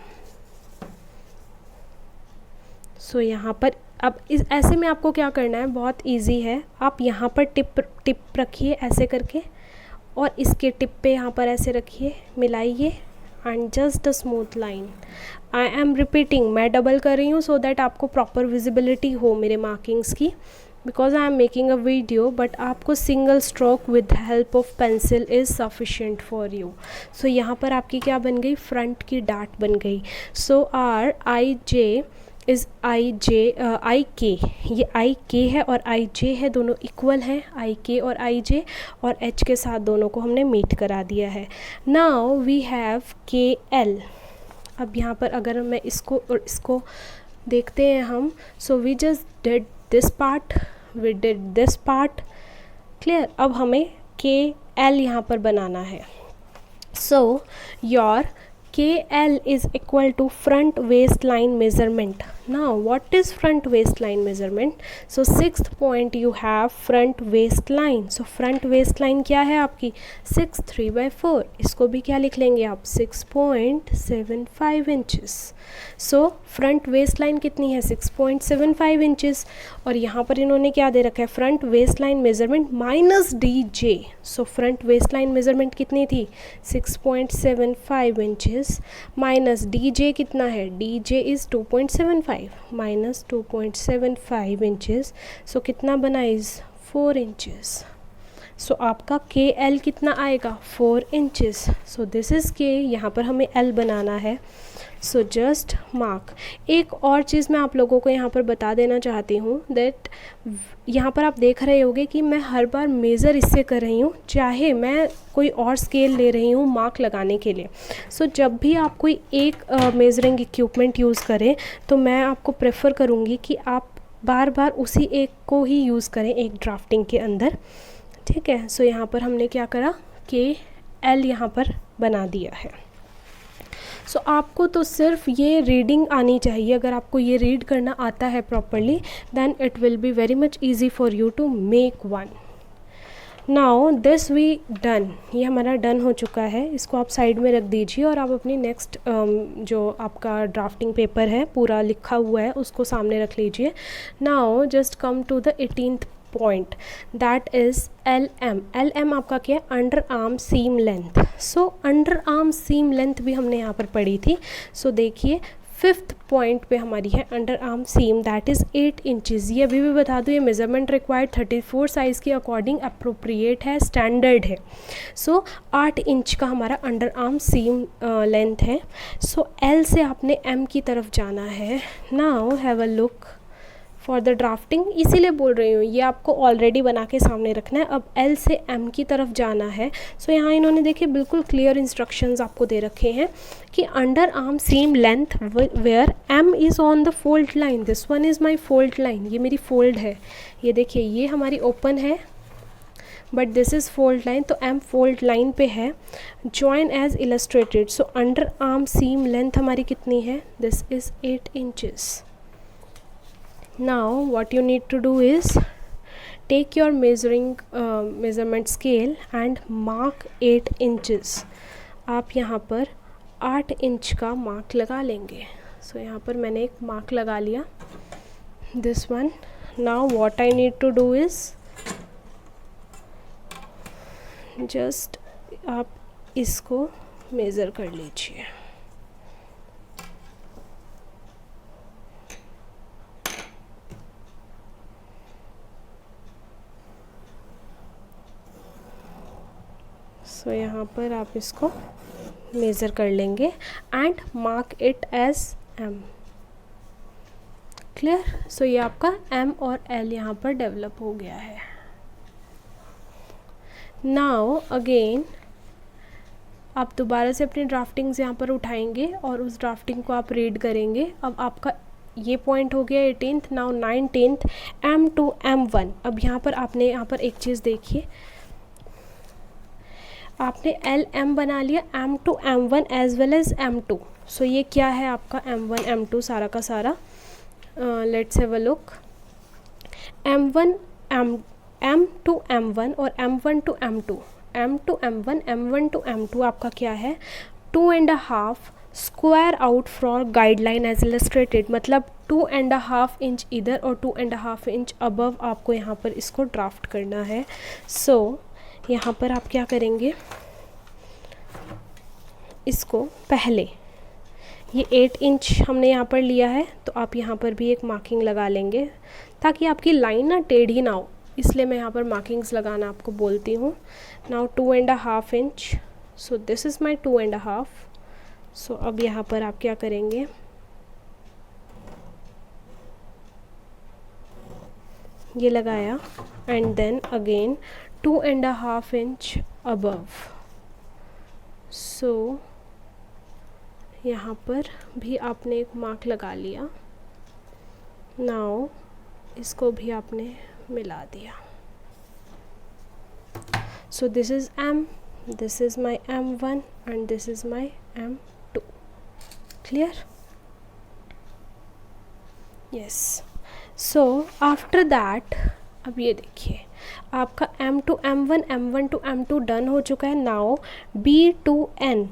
So यहाँ पर अब इस ऐसे में आपको क्या करना है, बहुत इजी है। आप यहाँ पर टिप रखिए ऐसे करके, और इसके टिप पे यहाँ पर ऐसे रखिए, मिलाइए and just a smooth line. I am repeating, मैं डबल कर रही हूँ सो दैट आपको प्रॉपर विजिबिलिटी हो मेरे मार्किंग्स की, because I am making a video, but आपको single stroke with help of pencil is sufficient for you. So यहाँ पर आपकी क्या बन गई, फ्रंट की डाट बन गई। सो are I J is I के, ये आई के है और आई जे है, दोनों इक्वल हैं, आई के और आई जे, और एच के साथ दोनों को हमने मीट करा दिया है। नाउ वी हैव के एल। अब यहाँ पर अगर मैं इसको और इसको देखते हैं हम, so we just did this part, we did this part. Clear? अब हमें के एल यहाँ पर बनाना है। So your KL is equal to front waistline measurement. Now what is front waistline measurement? So 6th point you have front waistline. So front waistline क्या है आपकी, 6 3/4। इसको भी क्या लिख लेंगे आप, 6.75 inches। So front waistline कितनी है, 6.75 inches, और यहाँ पर इन्होंने क्या दे रखा है, front waistline measurement minus DJ। So front waistline measurement कितनी थी, 6.75 inches माइनस DJ कितना है, DJ इज़ 2.75 माइनस 2.75 इंचेस, सो कितना बना इज़ 4 इंचेस। सो आपका के एल कितना आएगा, 4 इंचेस। सो दिस इज़ के, यहाँ पर हमें एल बनाना है। So just mark. एक और चीज़ मैं आप लोगों को यहाँ पर बता देना चाहती हूँ दैट यहाँ पर आप देख रहे होंगे कि मैं हर बार मेज़र इससे कर रही हूँ, चाहे मैं कोई और स्केल ले रही हूँ मार्क लगाने के लिए। सो जब भी आप कोई एक मेज़रिंग इक्विपमेंट यूज़ करें तो मैं आपको प्रेफर करूँगी कि आप बार बार उसी एक को ही यूज़ करें एक ड्राफ्टिंग के अंदर। ठीक है? सो यहाँ पर हमने क्या करा, के एल यहाँ पर बना दिया है। सो आपको तो सिर्फ ये रीडिंग आनी चाहिए। अगर आपको ये रीड करना आता है properly, then it will be very much easy for you to make one. Now this we done, ये हमारा डन हो चुका है। इसको आप साइड में रख दीजिए और आप अपनी नेक्स्ट जो आपका ड्राफ्टिंग पेपर है पूरा लिखा हुआ है उसको सामने रख लीजिए। Now just come to the 18th point, that is LM। LM आपका क्या है, under arm seam length. So under arm seam length भी हमने यहाँ पर पढ़ी थी। सो देखिए 5th पॉइंट पे हमारी है under arm seam, that is 8 inches. ये अभी भी बता दूँ, ये मेज़रमेंट रिक्वायर्ड 34 साइज़ के अकॉर्डिंग अप्रोप्रिएट है, स्टैंडर्ड है। सो 8 इंच का हमारा अंडर आर्म सीम लेंथ है। सो L से आपने M की तरफ जाना है। Now have a look for the drafting, इसीलिए बोल रही हूँ ये आपको ऑलरेडी बना के सामने रखना है। अब L से M की तरफ जाना है। सो यहाँ इन्होंने देखिए बिल्कुल क्लियर इंस्ट्रक्शंस आपको दे रखे हैं कि under arm seam length where M is on the fold line, this one is my fold line, ये मेरी फोल्ड है। ये देखिए ये हमारी ओपन है but this is fold line, तो M फोल्ड लाइन पे है। Join as illustrated. So under arm seam length हमारी कितनी है, this is 8 inches. Now what you need to do is take your measurement scale and mark 8 inches। आप यहाँ पर 8 inch का मार्क लगा लेंगे। सो यहाँ पर मैंने एक मार्क लगा लिया, this one। Now what I need to do is just आप इसको मेज़र कर लीजिए। सो यहाँ पर आप इसको मेज़र कर लेंगे and mark it as M। Clear? So ये आपका M और L यहाँ पर डेवलप हो गया है। नाउ अगेन आप दोबारा से अपनी ड्राफ्टिंग्स यहाँ पर उठाएंगे और उस ड्राफ्टिंग को आप रीड करेंगे। अब आपका ये पॉइंट हो गया 18th। Now 19th M to M1। अब यहाँ पर आपने यहाँ पर एक चीज़ देखिए, आपने LM बना लिया M to M1 as well as M2। So ये क्या है आपका M1 M2 सारा का सारा। Let's have a look. M1 M to M1 और M1 to M2, M to M1 M1 to M2 आपका क्या है 2.5 square out for guideline as illustrated. मतलब 2.5 इंच इधर और 2.5 इंच अबव आपको यहाँ पर इसको ड्राफ्ट करना है। सो यहाँ पर आप क्या करेंगे, इसको पहले ये 8 इंच हमने यहाँ पर लिया है तो आप यहाँ पर भी एक मार्किंग लगा लेंगे ताकि आपकी लाइन ना टेढ़ी ना हो, इसलिए मैं यहाँ पर मार्किंग्स लगाना आपको बोलती हूँ। Now 2.5 inch, so this is my 2.5। So अब यहाँ पर आप क्या करेंगे, ये लगाया and then again 2.5 inch above. So यहाँ पर भी आपने एक मार्क लगा लिया। नाउ इसको भी आपने मिला दिया। सो this is M, this is my M1 and this is my M2। Clear? Yes. So after that अब ये देखिए आपका M to M1 M1 to M2 done हो चुका है। Now B to N,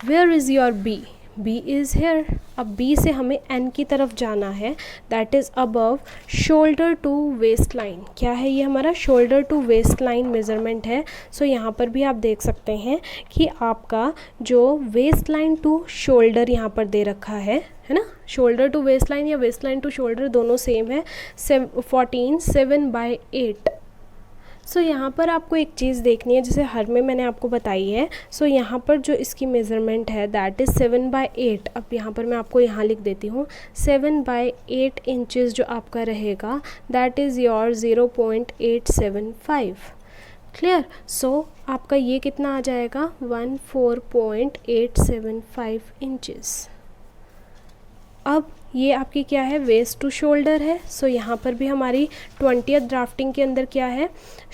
where is your B? B is here. अब B से हमें N की तरफ जाना है, that is above shoulder to waist line. क्या है ये हमारा shoulder to waist line measurement है। सो यहाँ पर भी आप देख सकते हैं कि आपका जो वेस्ट लाइन टू शोल्डर यहाँ पर दे रखा है ना, शोल्डर टू वेस्ट लाइन या वेस्ट लाइन टू शोल्डर दोनों सेम है। 14 7/8। सो यहाँ पर आपको एक चीज़ देखनी है जैसे हर में मैंने आपको बताई है। सो यहाँ पर जो इसकी मेज़रमेंट है दैट इज़ 7/8। अब यहाँ पर मैं आपको यहाँ लिख देती हूँ 7/8 इंचज़ जो आपका रहेगा दैट इज़ योर 0.875। क्लियर? सो आपका ये कितना आ जाएगा 14.875 इंचज़। अब ये आपकी क्या है वेस्ट टू शोल्डर है। सो यहाँ पर भी हमारी 20th ड्राफ्टिंग के अंदर क्या है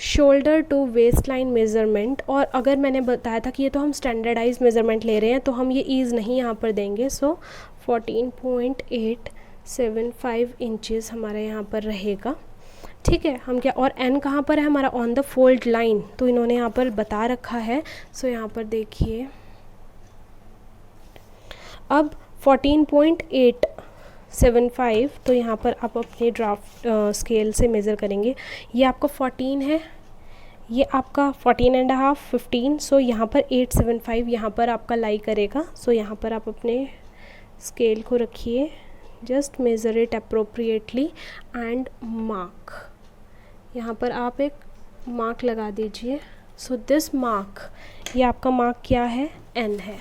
shoulder to waist line measurement. और अगर मैंने बताया था कि ये तो हम स्टैंडर्डाइज मेज़रमेंट ले रहे हैं तो हम ये ईज़ नहीं यहाँ पर देंगे। सो 14.875 इंचज़ हमारा यहाँ पर रहेगा। ठीक है, हम क्या और N कहाँ पर है हमारा ऑन द फोल्ड लाइन, तो इन्होंने यहाँ पर बता रखा है। सो यहाँ पर देखिए अब 14.875 तो यहाँ पर आप अपने ड्राफ्ट स्केल से मेज़र करेंगे। ये आपका 14 है, ये आपका 14.5 15। सो यहाँ पर 875 यहाँ पर आपका लाई करेगा। सो यहाँ पर आप अपने स्केल को रखिए, just measure it appropriately and mark. यहाँ पर आप एक मार्क लगा दीजिए। सो दिस मार्क, ये आपका मार्क क्या है N है।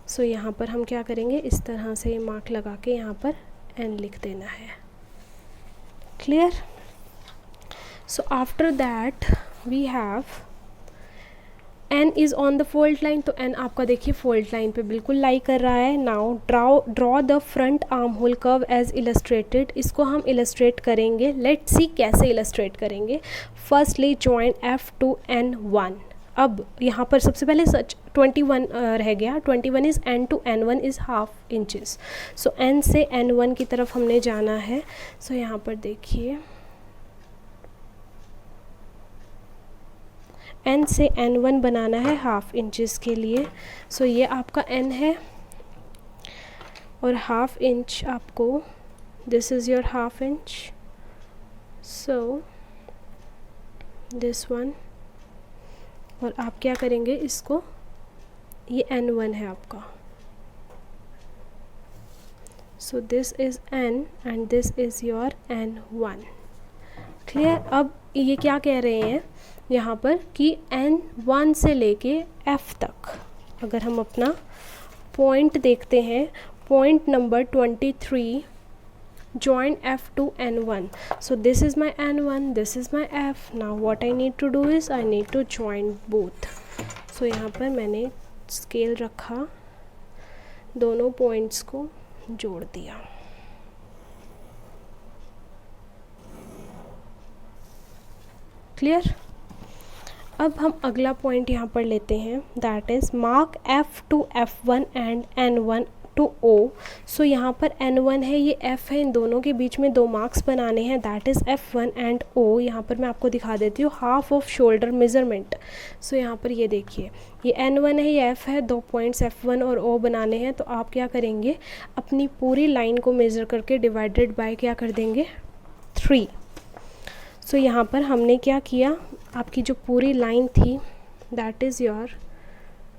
सो यहाँ पर हम क्या करेंगे इस तरह से मार्क लगा के यहाँ पर N लिख देना है। Clear? So after that we have N is on the fold line. तो N आपका देखिए फोल्ड लाइन पे बिल्कुल लाई कर रहा है। Now draw the front arm hole curve as illustrated. इसको हम इलस्ट्रेट करेंगे। लेट्स सी कैसे इलस्ट्रेट करेंगे। Firstly join F to N1। अब यहाँ पर सबसे पहले सच 21 रह गया। 21 is N to N1 is half inches. So N से N1 की तरफ हमने जाना है। सो यहाँ पर देखिए N से N1 बनाना है हाफ इंचज़ के लिए। सो ये आपका N है और हाफ इंच आपको, this is your half inch. So this one, और आप क्या करेंगे इसको, ये N1 है आपका। सो this is N and this is your N1। Clear? अब ये क्या कह रहे हैं यहाँ पर कि N1 से लेके F तक अगर हम अपना पॉइंट देखते हैं, point number 23 join F to N1. So this is my N1, this is my F. Now what I need to do is I need to join both. So यहाँ पर मैंने स्केल रखा, दोनों पॉइंट्स को जोड़ दिया। क्लियर? अब हम अगला पॉइंट यहाँ पर लेते हैं, that is mark F to F1 and N1 to O. सो यहाँ पर N1 है, ये F है, इन दोनों के बीच में 2 मार्क्स बनाने हैं, that is F1 and O. यहाँ पर मैं आपको दिखा देती हूँ half of shoulder measurement. So यहाँ पर ये देखिए, ये N1 है, ये F है, 2 पॉइंट्स F1 और O बनाने हैं। तो आप क्या करेंगे, अपनी पूरी लाइन को मेज़र करके डिवाइडेड बाय क्या कर देंगे, 3। सो यहाँ पर हमने क्या किया, आपकी जो पूरी लाइन थी दैट इज़ योर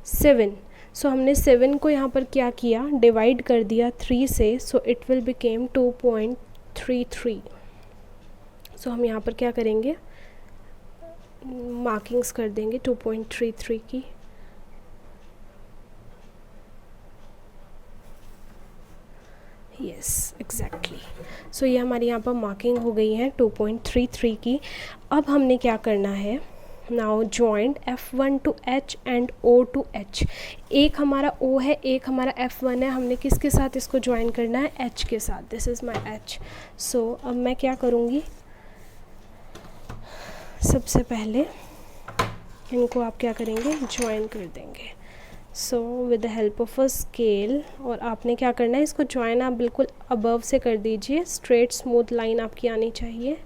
7। सो हमने 7 को यहाँ पर क्या किया, डिवाइड कर दिया 3 से, सो इट विल बिकेम 2.33। सो हम यहाँ पर क्या करेंगे, मार्किंग्स कर देंगे 2.33 की। Yes exactly. सो ये हमारी यहाँ पर मार्किंग हो गई है 2.33 की। अब हमने क्या करना है, now joint F1 to H and O to H। एक हमारा O है, एक हमारा F1 है, हमने किसके साथ इसको ज्वाइन करना है, H के साथ। This is my H। सो अब मैं क्या करूँगी, सबसे पहले इनको आप क्या करेंगे, ज्वाइन कर देंगे। So with the help of a scale, और आपने क्या करना है, इसको ज्वाइन आप बिल्कुल अबव से कर दीजिए, स्ट्रेट स्मूथ लाइन आपकी आनी चाहिए।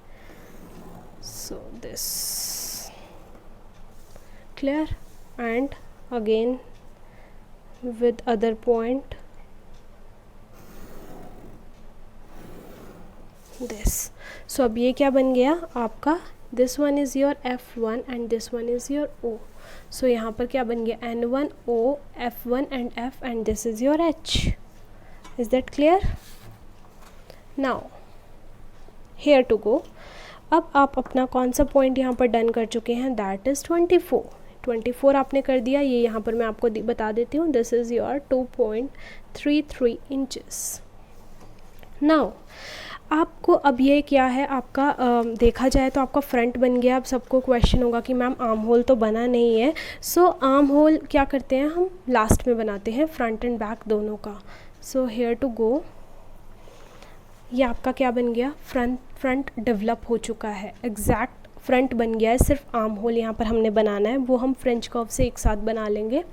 So this clear, and again with other point this. So अब ये क्या बन गया आपका, this one is your F1 and this one is your O. So यहाँ पर क्या बन गया, N1 O F1 and F and this is your H. Is that clear? Now here to go. अब आप अपना कौन सा पॉइंट यहाँ पर डन कर चुके हैं, दैट इज़ 24 आपने कर दिया। ये यहाँ पर मैं आपको बता देती हूँ, this is your 2.33 inches. Now आपको अब ये क्या है आपका, देखा जाए तो आपका फ्रंट बन गया। अब सबको क्वेश्चन होगा कि मैम आर्म होल तो बना नहीं है। सो आर्म होल क्या करते हैं हम, लास्ट में बनाते हैं, फ्रंट एंड बैक दोनों का। सो हेयर टू गो, ये आपका क्या बन गया, फ्रंट डेवलप हो चुका है, एग्जैक्ट फ्रंट बन गया है। सिर्फ आर्म होल यहाँ पर हमने बनाना है, वो हम फ्रेंच कर्व से एक साथ बना लेंगे।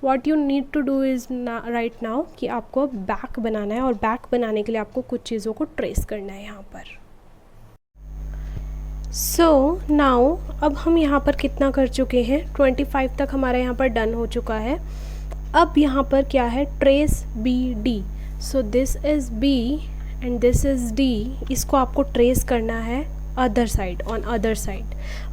What you need to do is right now कि आपको बैक बनाना है, और बैक बनाने के लिए आपको कुछ चीज़ों को ट्रेस करना है यहाँ पर। सो नाउ अब हम यहाँ पर कितना कर चुके हैं, 25 तक हमारा यहाँ पर डन हो चुका है। अब यहाँ पर क्या है, trace BD। So this is B and this is D। इसको आपको ट्रेस करना है other side, on other side,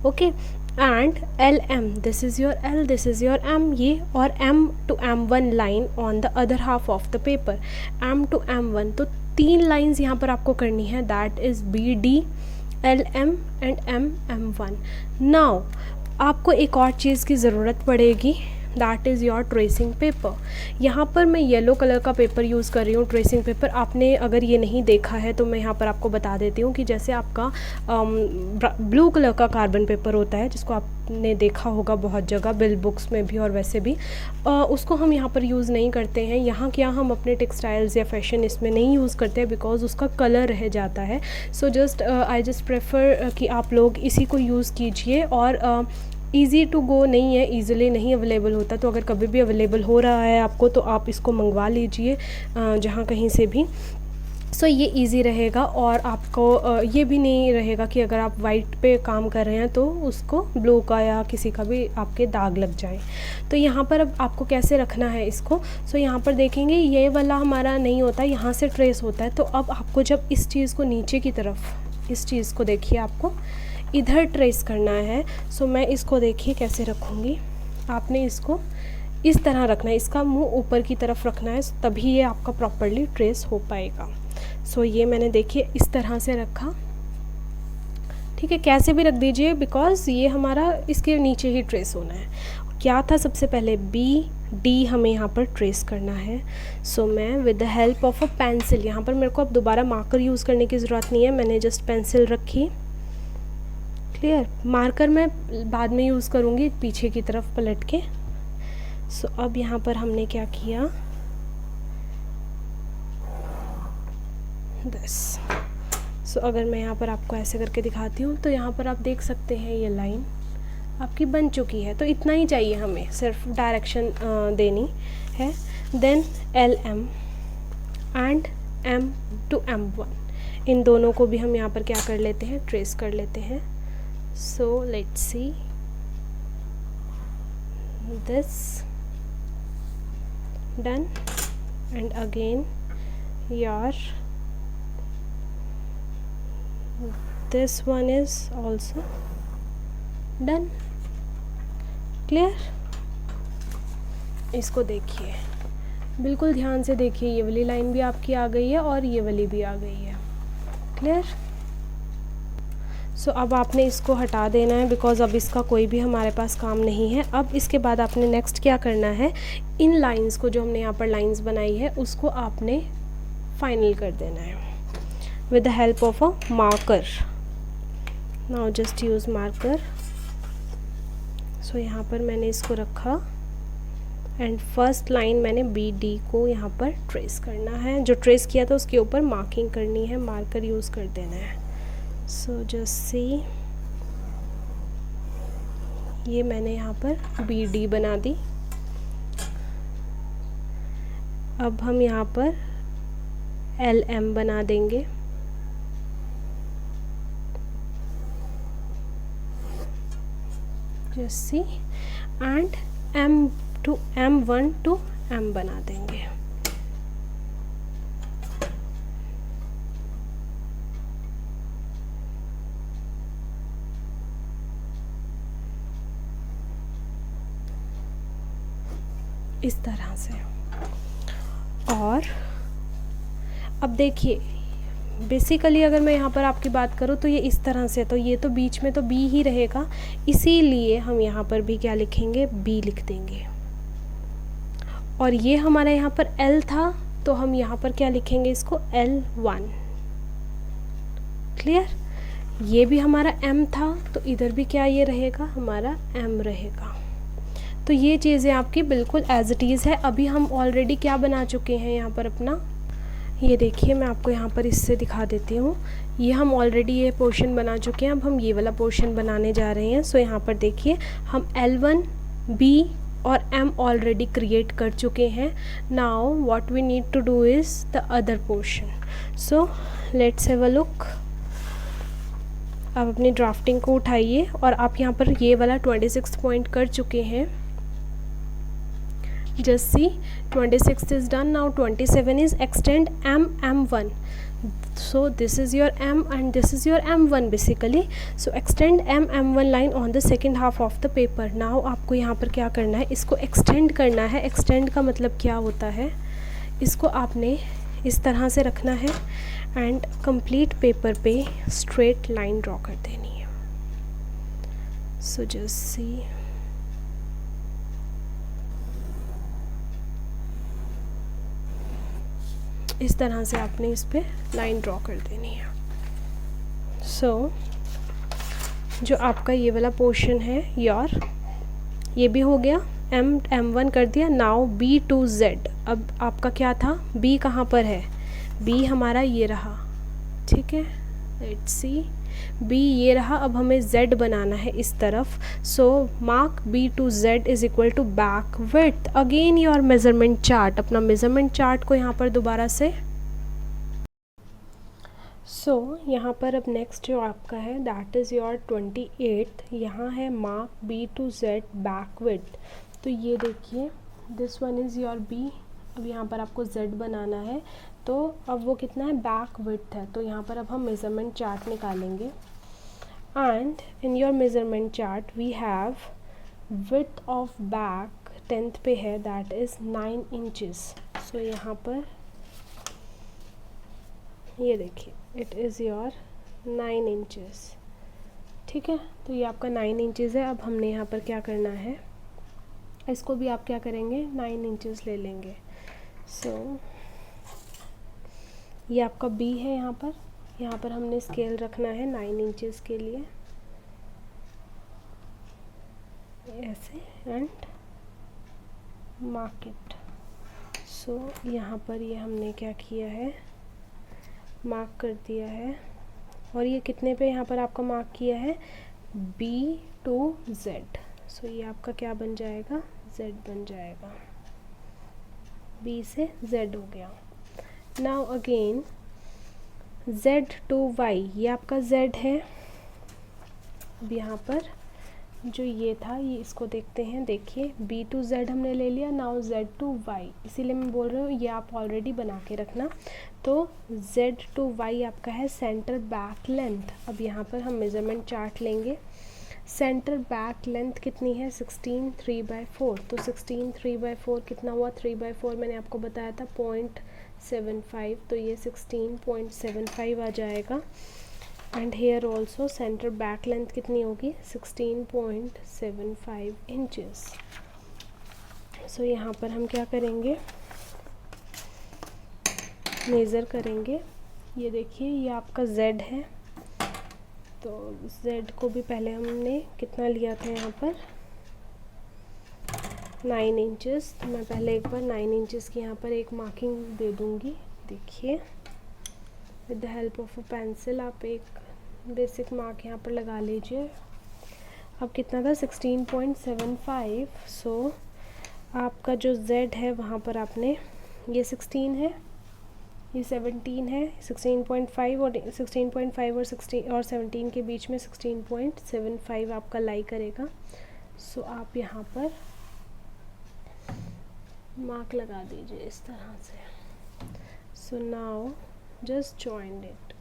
okay. And LM, this is your L, this is your M, ये, और M to M1 line on the other half of the paper, M to M1। तो 3 lines यहाँ पर आपको करनी है, that is BD, LM and M1। Now आपको एक और चीज़ की ज़रूरत पड़ेगी, that is your tracing paper. यहाँ पर मैं येलो कलर का पेपर यूज़ कर रही हूँ, ट्रेसिंग पेपर। आपने अगर ये नहीं देखा है तो मैं यहाँ पर आपको बता देती हूँ कि जैसे आपका ब्लू कलर का कार्बन पेपर होता है, जिसको आपने देखा होगा बहुत जगह, बिल बुक्स में भी और वैसे भी, उसको हम यहाँ पर यूज़ नहीं करते हैं। यहाँ क्या हम अपने टेक्सटाइल्स या फैशन इसमें नहीं यूज़ करते हैं, बिकॉज उसका कलर रह जाता है। सो आई जस्ट प्रेफर कि आप लोग इसी को यूज़ कीजिए। और ईज़ी टू गो नहीं है, ईज़िली नहीं अवेलेबल होता, तो अगर कभी भी अवेलेबल हो रहा है आपको तो आप इसको मंगवा लीजिए जहाँ कहीं से भी। सो ये इजी रहेगा, और आपको ये भी नहीं रहेगा कि अगर आप वाइट पे काम कर रहे हैं तो उसको ब्लू का या किसी का भी आपके दाग लग जाए। तो यहाँ पर अब आपको कैसे रखना है इसको, सो यहाँ पर देखेंगे ये वाला हमारा नहीं होता, यहाँ से ट्रेस होता है। तो अब आपको जब इस चीज़ को नीचे की तरफ, इस चीज़ को देखिए, आपको इधर ट्रेस करना है। सो मैं इसको देखिए कैसे रखूँगी, आपने इसको इस तरह रखना है, इसका मुंह ऊपर की तरफ रखना है, तभी ये आपका प्रॉपर्ली ट्रेस हो पाएगा। सो ये मैंने देखिए इस तरह से रखा, ठीक है, कैसे भी रख दीजिए बिकॉज ये हमारा इसके नीचे ही ट्रेस होना है। क्या था सबसे पहले BD हमें यहाँ पर ट्रेस करना है। सो मैं with the help of a pencil, यहाँ पर मेरे को अब दोबारा मार्कर यूज़ करने की ज़रूरत नहीं है, मैंने जस्ट पेंसिल रखी। क्लियर, मार्कर मैं बाद में यूज़ करूँगी पीछे की तरफ पलट के। सो अब यहाँ पर हमने क्या किया, दिस। सो अगर मैं यहाँ पर आपको ऐसे करके दिखाती हूँ तो यहाँ पर आप देख सकते हैं ये लाइन आपकी बन चुकी है। तो इतना ही चाहिए हमें, सिर्फ डायरेक्शन देनी है। Then LM and M to M1, इन दोनों को भी हम यहाँ पर क्या कर लेते हैं, ट्रेस कर लेते हैं। So let's see this, done, and again your this one is also done। Clear, इसको देखिए, बिल्कुल ध्यान से देखिए, ये वाली लाइन भी आपकी आ गई है और ये वाली भी आ गई है। क्लियर। सो अब आपने इसको हटा देना है बिकॉज अब इसका कोई भी हमारे पास काम नहीं है। अब इसके बाद आपने नेक्स्ट क्या करना है, इन लाइंस को, जो हमने यहाँ पर लाइंस बनाई है, उसको आपने फाइनल कर देना है with the help of a marker। now just use marker। so यहाँ पर मैंने इसको रखा एंड फर्स्ट लाइन मैंने BD को यहाँ पर ट्रेस करना है, जो ट्रेस किया था उसके ऊपर मार्किंग करनी है, मार्कर यूज़ कर देना है। सो जस्ट सी, ये मैंने यहाँ पर BD बना दी। अब हम यहाँ पर LM बना देंगे। just see, and M1 to M बना देंगे। इस तरह से। और अब देखिए, बेसिकली अगर मैं यहाँ पर आपकी बात करूँ तो ये इस तरह से, तो ये तो बीच में तो B ही रहेगा, इसीलिए हम यहाँ पर भी क्या लिखेंगे, B लिख देंगे। और ये हमारा यहाँ पर L था तो हम यहाँ पर क्या लिखेंगे, इसको L1। क्लियर। ये भी हमारा M था तो इधर भी क्या ये रहेगा, हमारा M रहेगा। तो ये चीज़ें आपकी बिल्कुल एज इट इज़ है। अभी हम ऑलरेडी क्या बना चुके हैं यहाँ पर अपना, ये देखिए, मैं आपको यहाँ पर इससे दिखा देती हूँ। ये हम ऑलरेडी ये पोर्शन बना चुके हैं, अब हम ये वाला पोर्शन बनाने जा रहे हैं। सो यहाँ पर देखिए, हम L1, B और M ऑलरेडी क्रिएट कर चुके हैं। Now what we need to do is the other portion. So let's have a look. आप अपनी ड्राफ्टिंग को उठाइए और आप यहाँ पर ये वाला 26 पॉइंट कर चुके हैं। just see, 26 is done। now 27 is extend M1। so this is your M and this is your M1 basically। so extend M1 line on the second half of the paper। now आपको यहाँ पर क्या करना है, इसको extend करना है। extend का मतलब क्या होता है, इसको आपने इस तरह से रखना है एंड कंप्लीट पेपर पे स्ट्रेट लाइन ड्रॉ कर देनी है। सो जस्ट सी, इस तरह से आपने इस पे लाइन ड्रॉ कर देनी है। सो जो आपका ये वाला पोर्शन है योर, ये भी हो गया, M1 कर दिया। Now B to Z। अब आपका क्या था, B कहाँ पर है, B हमारा ये रहा, ठीक है। लेट्स सी, B ये रहा। अब हमें Z बनाना है इस तरफ। So mark B to Z is equal to back width. Again your measurement chart, अपना मेज़रमेंट चार्ट को यहाँ पर दोबारा से। सो यहाँ पर अब नेक्स्ट जो आपका है दैट इज़ योर 28। यहाँ है mark B to Z back width. तो ये देखिए, this one is your B। अब यहाँ पर आपको Z बनाना है, तो अब वो कितना है, बैक विड्थ है। तो यहाँ पर अब हम मेज़रमेंट चार्ट निकालेंगे and in your measurement chart we have width of back 10th पे है दैट इज़ 9 इंचेस। सो यहाँ पर ये देखिए, इट इज़ योर 9 इंचेस। ठीक है, तो ये आपका 9 इंचज़ है। अब हमने यहाँ पर क्या करना है, इसको भी आप क्या करेंगे 9 इंचज़ ले लेंगे। सो ये आपका बी है। यहाँ पर हमने स्केल रखना है 9 इंचज़ के लिए, ऐसे, एंड मार्क इट। सो यहाँ पर ये हमने क्या किया है, मार्क कर दिया है। और ये कितने पे यहाँ पर आपका मार्क किया है, B to Z। सो ये आपका क्या बन जाएगा, Z बन जाएगा, B से Z हो गया। Now again Z to Y, ये आपका Z है। अब यहाँ पर जो ये था, ये इसको देखते हैं। देखिए B to Z हमने ले लिया, नाउ Z to Y, इसीलिए मैं बोल रही हूँ ये आप ऑलरेडी बना के रखना। तो Z to Y आपका है सेंटर बैक लेंथ। अब यहाँ पर हम मेज़रमेंट चार्ट लेंगे। सेंटर बैक लेंथ कितनी है, 16 3/4। तो 16 3/4 कितना हुआ, 3/4 मैंने आपको बताया था 0.75, तो ये 16.75 आ जाएगा। And here also centre back length कितनी होगी, 16.75 इंचज़। सो यहाँ पर हम क्या करेंगे, मेज़र करेंगे। ये देखिए ये आपका Z है, तो Z को भी पहले हमने कितना लिया था यहाँ पर, 9 इंचज़। तो मैं पहले एक बार 9 इंचज़ की यहाँ पर एक मार्किंग दे दूँगी। देखिए with the help of a pencil आप एक बेसिक मार्क यहाँ पर लगा लीजिए। अब कितना था, 16.75। सो आपका जो Z है वहाँ पर आपने, ये 16 है, ये 17 है, 16.5 और 16.5 और 16 और 17 के बीच में 16.75 आपका लाई करेगा। सो आप यहाँ पर मार्क लगा दीजिए इस तरह से। So now just join it.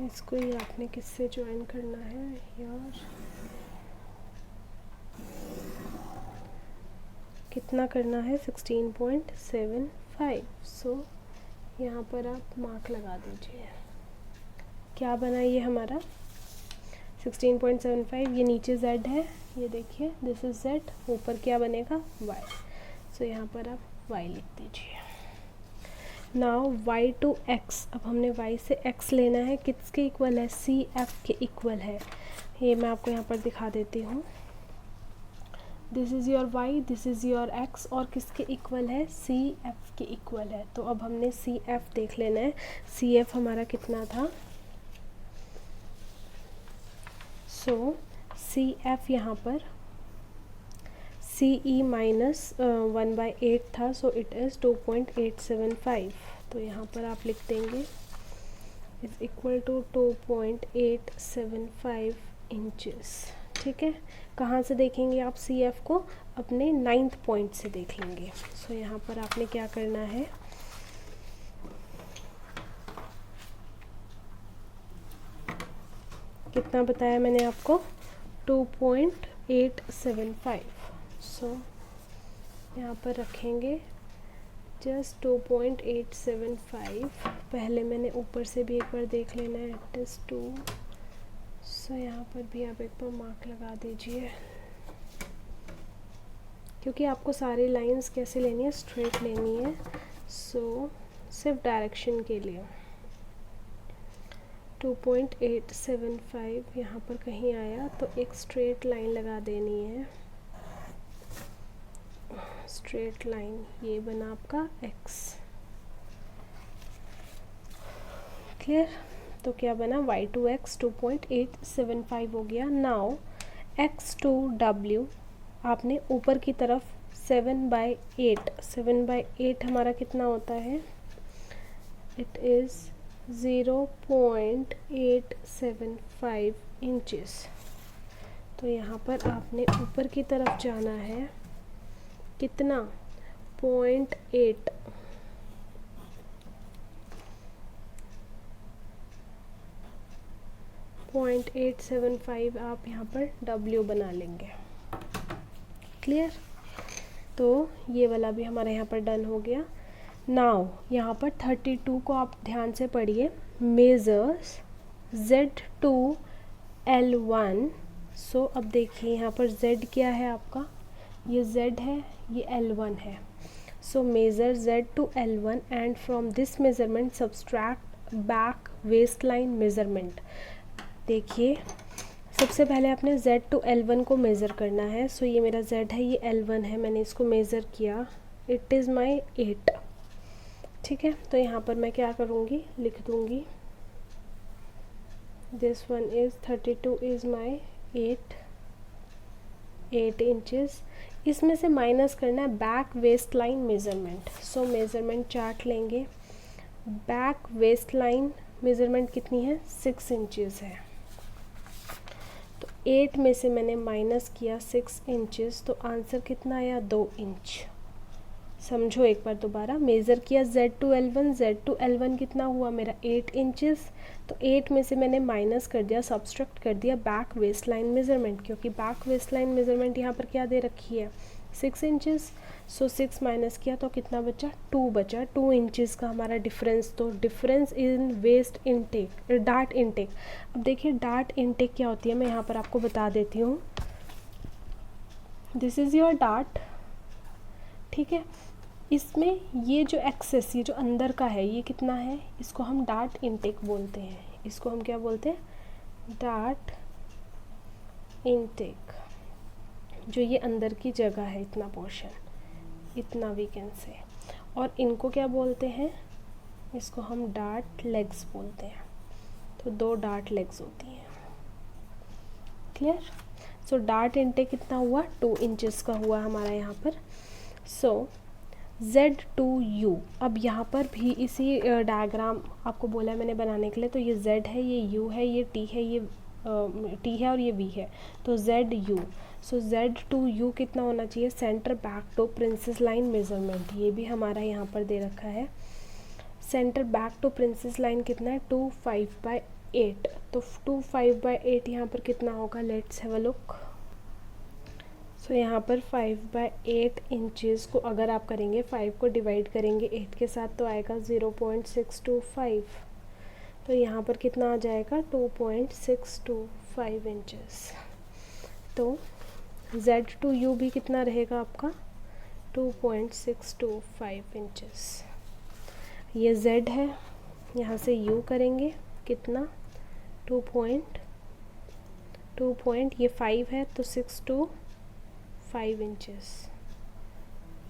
इसको ही आपने किससे ज्वाइन करना है यार, कितना करना है, 16.75। सो यहाँ पर आप मार्क लगा दीजिए। क्या बना ये हमारा 16.75। ये नीचे Z है, ये देखिए दिस इज़ Z, ऊपर क्या बनेगा Y। सो यहाँ पर आप Y लिख दीजिए। नाउ Y to X, अब हमने Y से X लेना है, किसके इक्वल है, CF के इक्वल है। ये मैं आपको यहाँ पर दिखा देती हूँ। This is your Y, this is your X, और किसके इक्वल है, CF के इक्वल है। तो अब हमने CF देख लेना है। CF हमारा कितना था, सो CF यहाँ पर CE माइनस 1/8 था, सो इट इज़ 2.875। तो यहाँ पर आप लिख देंगे इज़ इक्वल टू 2.875 इंचज़। ठीक है, कहाँ से देखेंगे आप CF को, अपने 9th पॉइंट से देख लेंगे। सो यहाँ पर आपने क्या करना है, कितना बताया मैंने आपको, 2.875। सो यहाँ पर रखेंगे जस्ट 2.875। पहले मैंने ऊपर से भी एक बार देख लेना है, इट इज़ 2। सो यहाँ पर भी आप एक बार मार्क लगा दीजिए, क्योंकि आपको सारी लाइंस कैसे लेनी है, स्ट्रेट लेनी है। सो सिर्फ डायरेक्शन के लिए 2.875 यहाँ पर कहीं आया तो एक स्ट्रेट लाइन लगा देनी है। स्ट्रेट लाइन ये बना आपका X। क्लियर, तो क्या बना, Y to X 2.875 हो गया। नाउ X to W आपने ऊपर की तरफ 7/8 हमारा कितना होता है, इट इज़ 0.875 इंचज़। तो यहाँ पर आपने ऊपर की तरफ जाना है, कितना, 0.8। .875 आप यहाँ पर W बना लेंगे। क्लियर, तो ये वाला भी हमारा यहाँ पर डन हो गया। नाउ यहाँ पर 32 को आप ध्यान से पढ़िए, मेजर्स Z to L1। सो अब देखिए यहाँ पर Z क्या है आपका, ये Z है, ये L1 है। So measure Z to L1 and from this measurement subtract back waist line measurement. देखिए सबसे पहले आपने Z to L1 को मेज़र करना है। सो ये मेरा Z है, ये L1 है, मैंने इसको मेज़र किया, इट इज़ माई 8। ठीक है, तो यहाँ पर मैं क्या करूँगी, लिख दूँगी this one is 32 is my 8 inches. इसमें से माइनस करना है बैक वेस्ट लाइन मेज़रमेंट। सो मेज़रमेंट चार्ट लेंगे, बैक वेस्ट लाइन मेज़रमेंट कितनी है, 6 इंचेस है। तो 8 में से मैंने माइनस किया 6 इंचेस, तो आंसर कितना आया, 2 इंच। समझो एक बार दोबारा, मेज़र किया Z to L1, Z to L1 कितना हुआ मेरा 8 इंचेस। तो 8 में से मैंने माइनस कर दिया, सब्सट्रैक्ट कर दिया बैक वेस्ट लाइन मेज़रमेंट, क्योंकि बैक वेस्ट लाइन मेज़रमेंट यहाँ पर क्या दे रखी है, 6 इंचेस। सो 6 माइनस किया तो कितना बचा, 2 बचा, 2 इंचेस का हमारा डिफरेंस। तो difference in waist intake, dart intake. अब देखिए डार्ट इनटेक क्या होती है, मैं यहाँ पर आपको बता देती हूँ। दिस इज़ योर डार्ट, ठीक है। इसमें ये जो एक्सेस, ये जो अंदर का है, ये कितना है, इसको हम डार्ट इनटेक बोलते हैं। इसको हम क्या बोलते हैं, डार्ट इनटेक। जो ये अंदर की जगह है, इतना पोर्शन, इतना वी कैन से। और इनको क्या बोलते हैं, इसको हम डार्ट लेग्स बोलते हैं। तो 2 डार्ट लेग्स होती हैं, क्लियर। सो डार्ट इनटेक कितना हुआ, 2 इंचेस का हुआ हमारा यहाँ पर। सो Z to U, अब यहाँ पर भी इसी डायग्राम आपको बोला है मैंने बनाने के लिए। तो ये Z है, ये U है, ये T है, ये T है और ये V है। तो Z U, so Z to U कितना होना चाहिए, centre back to princess line measurement. ये भी हमारा यहाँ पर दे रखा है, centre back to princess line कितना है, 2/5/8। तो 2/5/8 यहाँ पर कितना होगा, let's have a look. So यहाँ पर 5/8 इंचेस को अगर आप करेंगे, 5 को डिवाइड करेंगे 8 के साथ, तो आएगा 0.625। तो यहाँ पर कितना आ जाएगा, 2.625 इंचेस। तो Z to U भी कितना रहेगा आपका, 2.625 इंचेस। ये Z है, यहाँ से U करेंगे कितना, 2 ये 5 है, तो 6 to 5 इंचेस।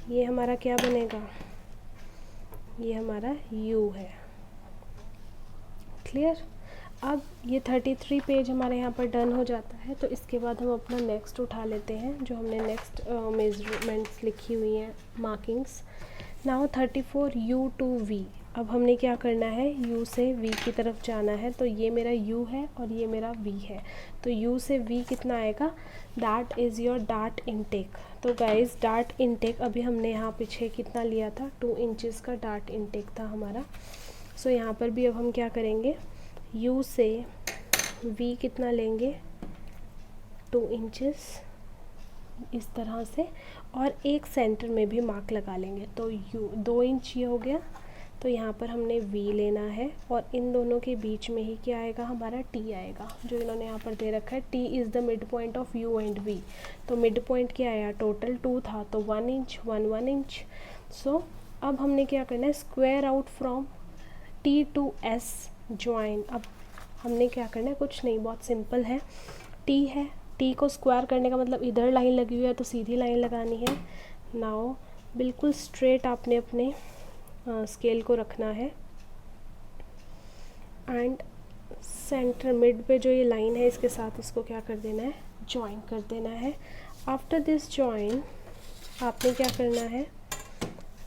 ये हमारा क्या बनेगा, ये हमारा U है, क्लियर। अब ये 33 पेज हमारे यहाँ पर डन हो जाता है। तो इसके बाद हम अपना नेक्स्ट उठा लेते हैं, जो हमने नेक्स्ट मेजरमेंट्स लिखी हुई हैं, markings. Now 34 U to V। अब हमने क्या करना है, U से V की तरफ जाना है। तो ये मेरा U है और ये मेरा V है। तो U से V कितना आएगा, that is your dart intake. तो गाइस डार्ट इनटेक अभी हमने यहाँ पीछे कितना लिया था, 2 इंचेस का डार्ट इनटेक था हमारा। सो यहाँ पर भी अब हम क्या करेंगे, U से V कितना लेंगे, 2 इंचेस इस तरह से, और एक सेंटर में भी मार्क लगा लेंगे। तो U 2 इंच ये हो गया। तो यहाँ पर हमने V लेना है और इन दोनों के बीच में ही क्या आएगा, हमारा T आएगा, जो इन्होंने यहाँ पर दे रखा है। T is the mid point of U and V। तो मिड पॉइंट क्या आया, टोटल 2 था, तो 1 इंच 1 इंच। सो अब हमने क्या करना है, square out from T to S join. अब हमने क्या करना है, कुछ नहीं, बहुत सिंपल है। T है, T को स्क्वायर करने का मतलब इधर लाइन लगी हुई है तो सीधी लाइन लगानी है। नाउ बिल्कुल स्ट्रेट आपने अपने स्केल को रखना है एंड सेंटर मिड पे जो ये लाइन है इसके साथ इसको क्या कर देना है, ज्वाइन कर देना है। आफ्टर दिस ज्वाइन आपने क्या करना है,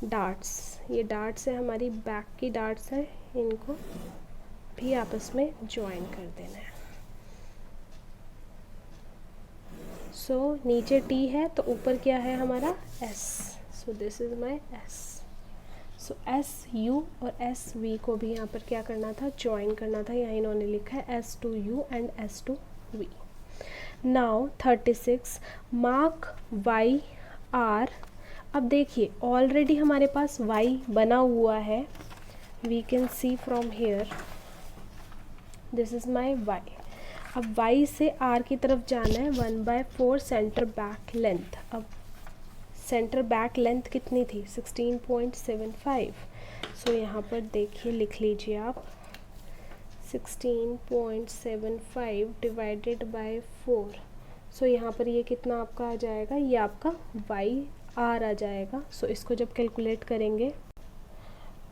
डार्ट्स, ये डार्ट्स है हमारी बैक की डार्ट्स है, इनको भी आपस में ज्वाइन कर देना है। सो नीचे T है तो ऊपर क्या है हमारा S। So this is my S। So S U और S V को भी यहाँ पर क्या करना था, ज्वाइन करना था। यहाँ इन्होंने लिखा है S to U and S to V। Now 36 mark Y R अब देखिए ऑलरेडी हमारे पास y बना हुआ है, we can see from here this is my y। अब y से r की तरफ जाना है 1/4 सेंटर बैक लेंथ। अब सेंटर बैक लेंथ कितनी थी 16.75। सो यहाँ पर देखिए लिख लीजिए आप 16.75 डिवाइडेड बाय 4। सो यहाँ पर ये कितना आपका आ जाएगा, ये आपका y r आ जाएगा। सो इसको जब कैलकुलेट करेंगे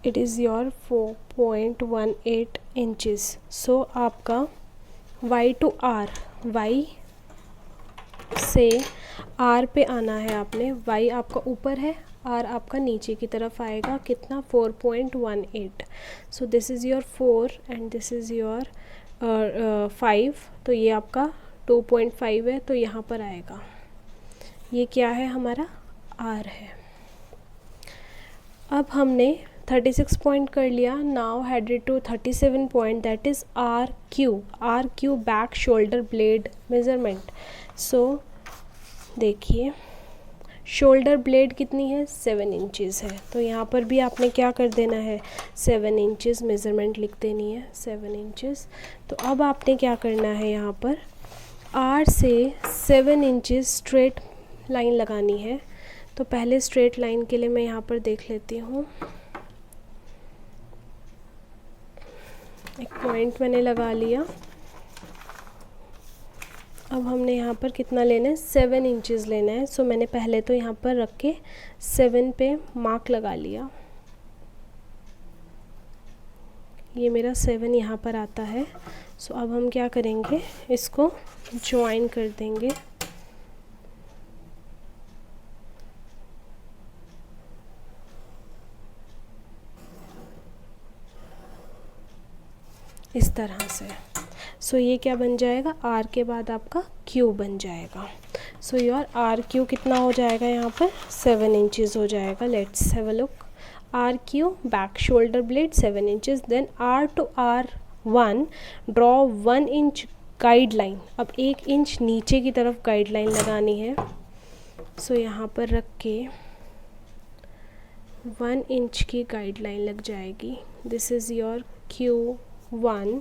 इट इज़ योर 4.18 इंचज़। सो आपका y टू r, y से r पे आना है आपने, y आपका ऊपर है, r आपका नीचे की तरफ आएगा, कितना 4.18। सो this is your 4 and this is your 5, तो ये आपका 2.5 है, तो यहाँ पर आएगा, ये क्या है हमारा r है। अब हमने 36 पॉइंट कर लिया, now headed to 37 point that is our Q back shoulder blade measurement. So देखिए शोल्डर ब्लेड कितनी है 7 इंचज़ है, तो यहाँ पर भी आपने क्या कर देना है 7 इंचज़ मेज़रमेंट लिख देनी है 7 इंचज़। तो अब आपने क्या करना है, यहाँ पर R से 7 इंचज़ स्ट्रेट लाइन लगानी है। तो पहले स्ट्रेट लाइन के लिए मैं यहाँ पर देख लेती हूँ, एक पॉइंट मैंने लगा लिया। अब हमने यहाँ पर कितना लेना है 7 इंचज़ लेना है। सो मैंने पहले तो यहाँ पर रख के 7 पे मार्क लगा लिया, ये मेरा 7 यहाँ पर आता है। सो अब हम क्या करेंगे, इसको ज्वाइन कर देंगे। इस तरह से। सो ये क्या बन जाएगा, R के बाद आपका Q बन जाएगा। सो योर RQ कितना हो जाएगा, यहाँ पर 7 इंचज़ हो जाएगा। Let's have a look, RQ back shoulder blade 7 inches, then R to R1 draw 1 inch guide line. अब 1 इंच नीचे की तरफ गाइड लाइन लगानी है। सो यहाँ पर रख के 1 इंच की गाइड लाइन लग जाएगी। This is your Q1।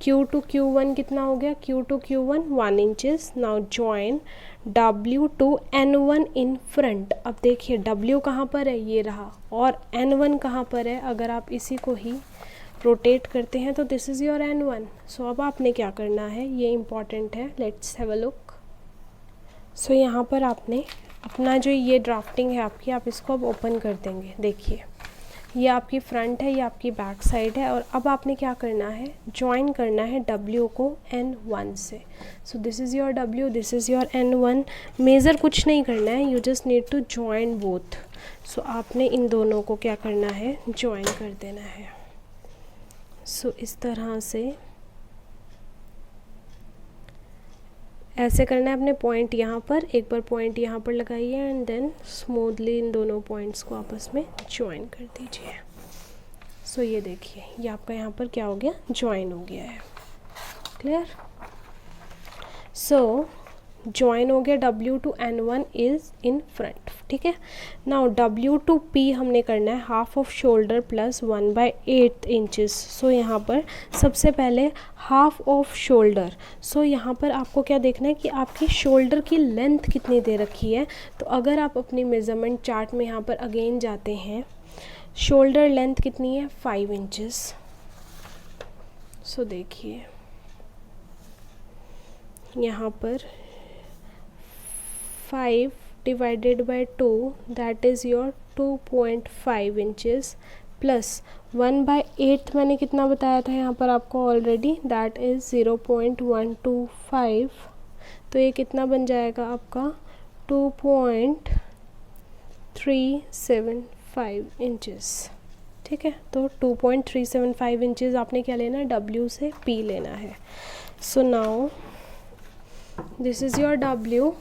Q to Q1 कितना हो गया, Q to Q1 1 inches. Now join W to N1 in front. अब देखिए W कहाँ पर है, ये रहा, और N1 कहाँ पर है, अगर आप इसी को ही रोटेट करते हैं तो दिस इज़ योर N1। सो अब आपने क्या करना है, ये इम्पॉर्टेंट है, let's have a look. So यहाँ पर आपने अपना जो ये ड्राफ्टिंग है आपकी, आप इसको अब ओपन कर देंगे। देखिए ये आपकी फ्रंट है, ये आपकी बैक साइड है, और अब आपने क्या करना है, ज्वाइन करना है W को N1 से। So this is your W, this is your N1। Measure कुछ नहीं करना है, you just need to join both. So आपने इन दोनों को क्या करना है, ज्वाइन कर देना है। सो इस तरह से ऐसे करना है अपने पॉइंट यहाँ पर, एक बार पॉइंट यहाँ पर लगाइए एंड देन स्मूथली इन दोनों पॉइंट्स को आपस में ज्वाइन कर दीजिए। सो ये देखिए ये आपका यहाँ पर क्या हो गया, ज्वाइन हो गया है। क्लियर। सो ज्वाइन हो गया, W to N1 is in front. ठीक है। नाउ W टू P हमने करना है half of shoulder plus 1/8 inches. So यहाँ पर सबसे पहले हाफ ऑफ शोल्डर। सो यहाँ पर आपको क्या देखना है कि आपकी शोल्डर की लेंथ कितनी दे रखी है। तो अगर आप अपनी मेज़रमेंट चार्ट में यहाँ पर अगेन जाते हैं, शोल्डर लेंथ कितनी है 5 इंचज़। सो देखिए यहाँ पर 5 divided by 2 that is your 2.5 inches plus 1/8 मैंने कितना बताया था यहाँ पर आपको ऑलरेडी, दैट इज़ 0.125। तो ये कितना बन जाएगा आपका 2.375 इंचज़। ठीक है। तो 2.375 इंचज़ आपने क्या लेना है, W से P लेना है। So now this is your W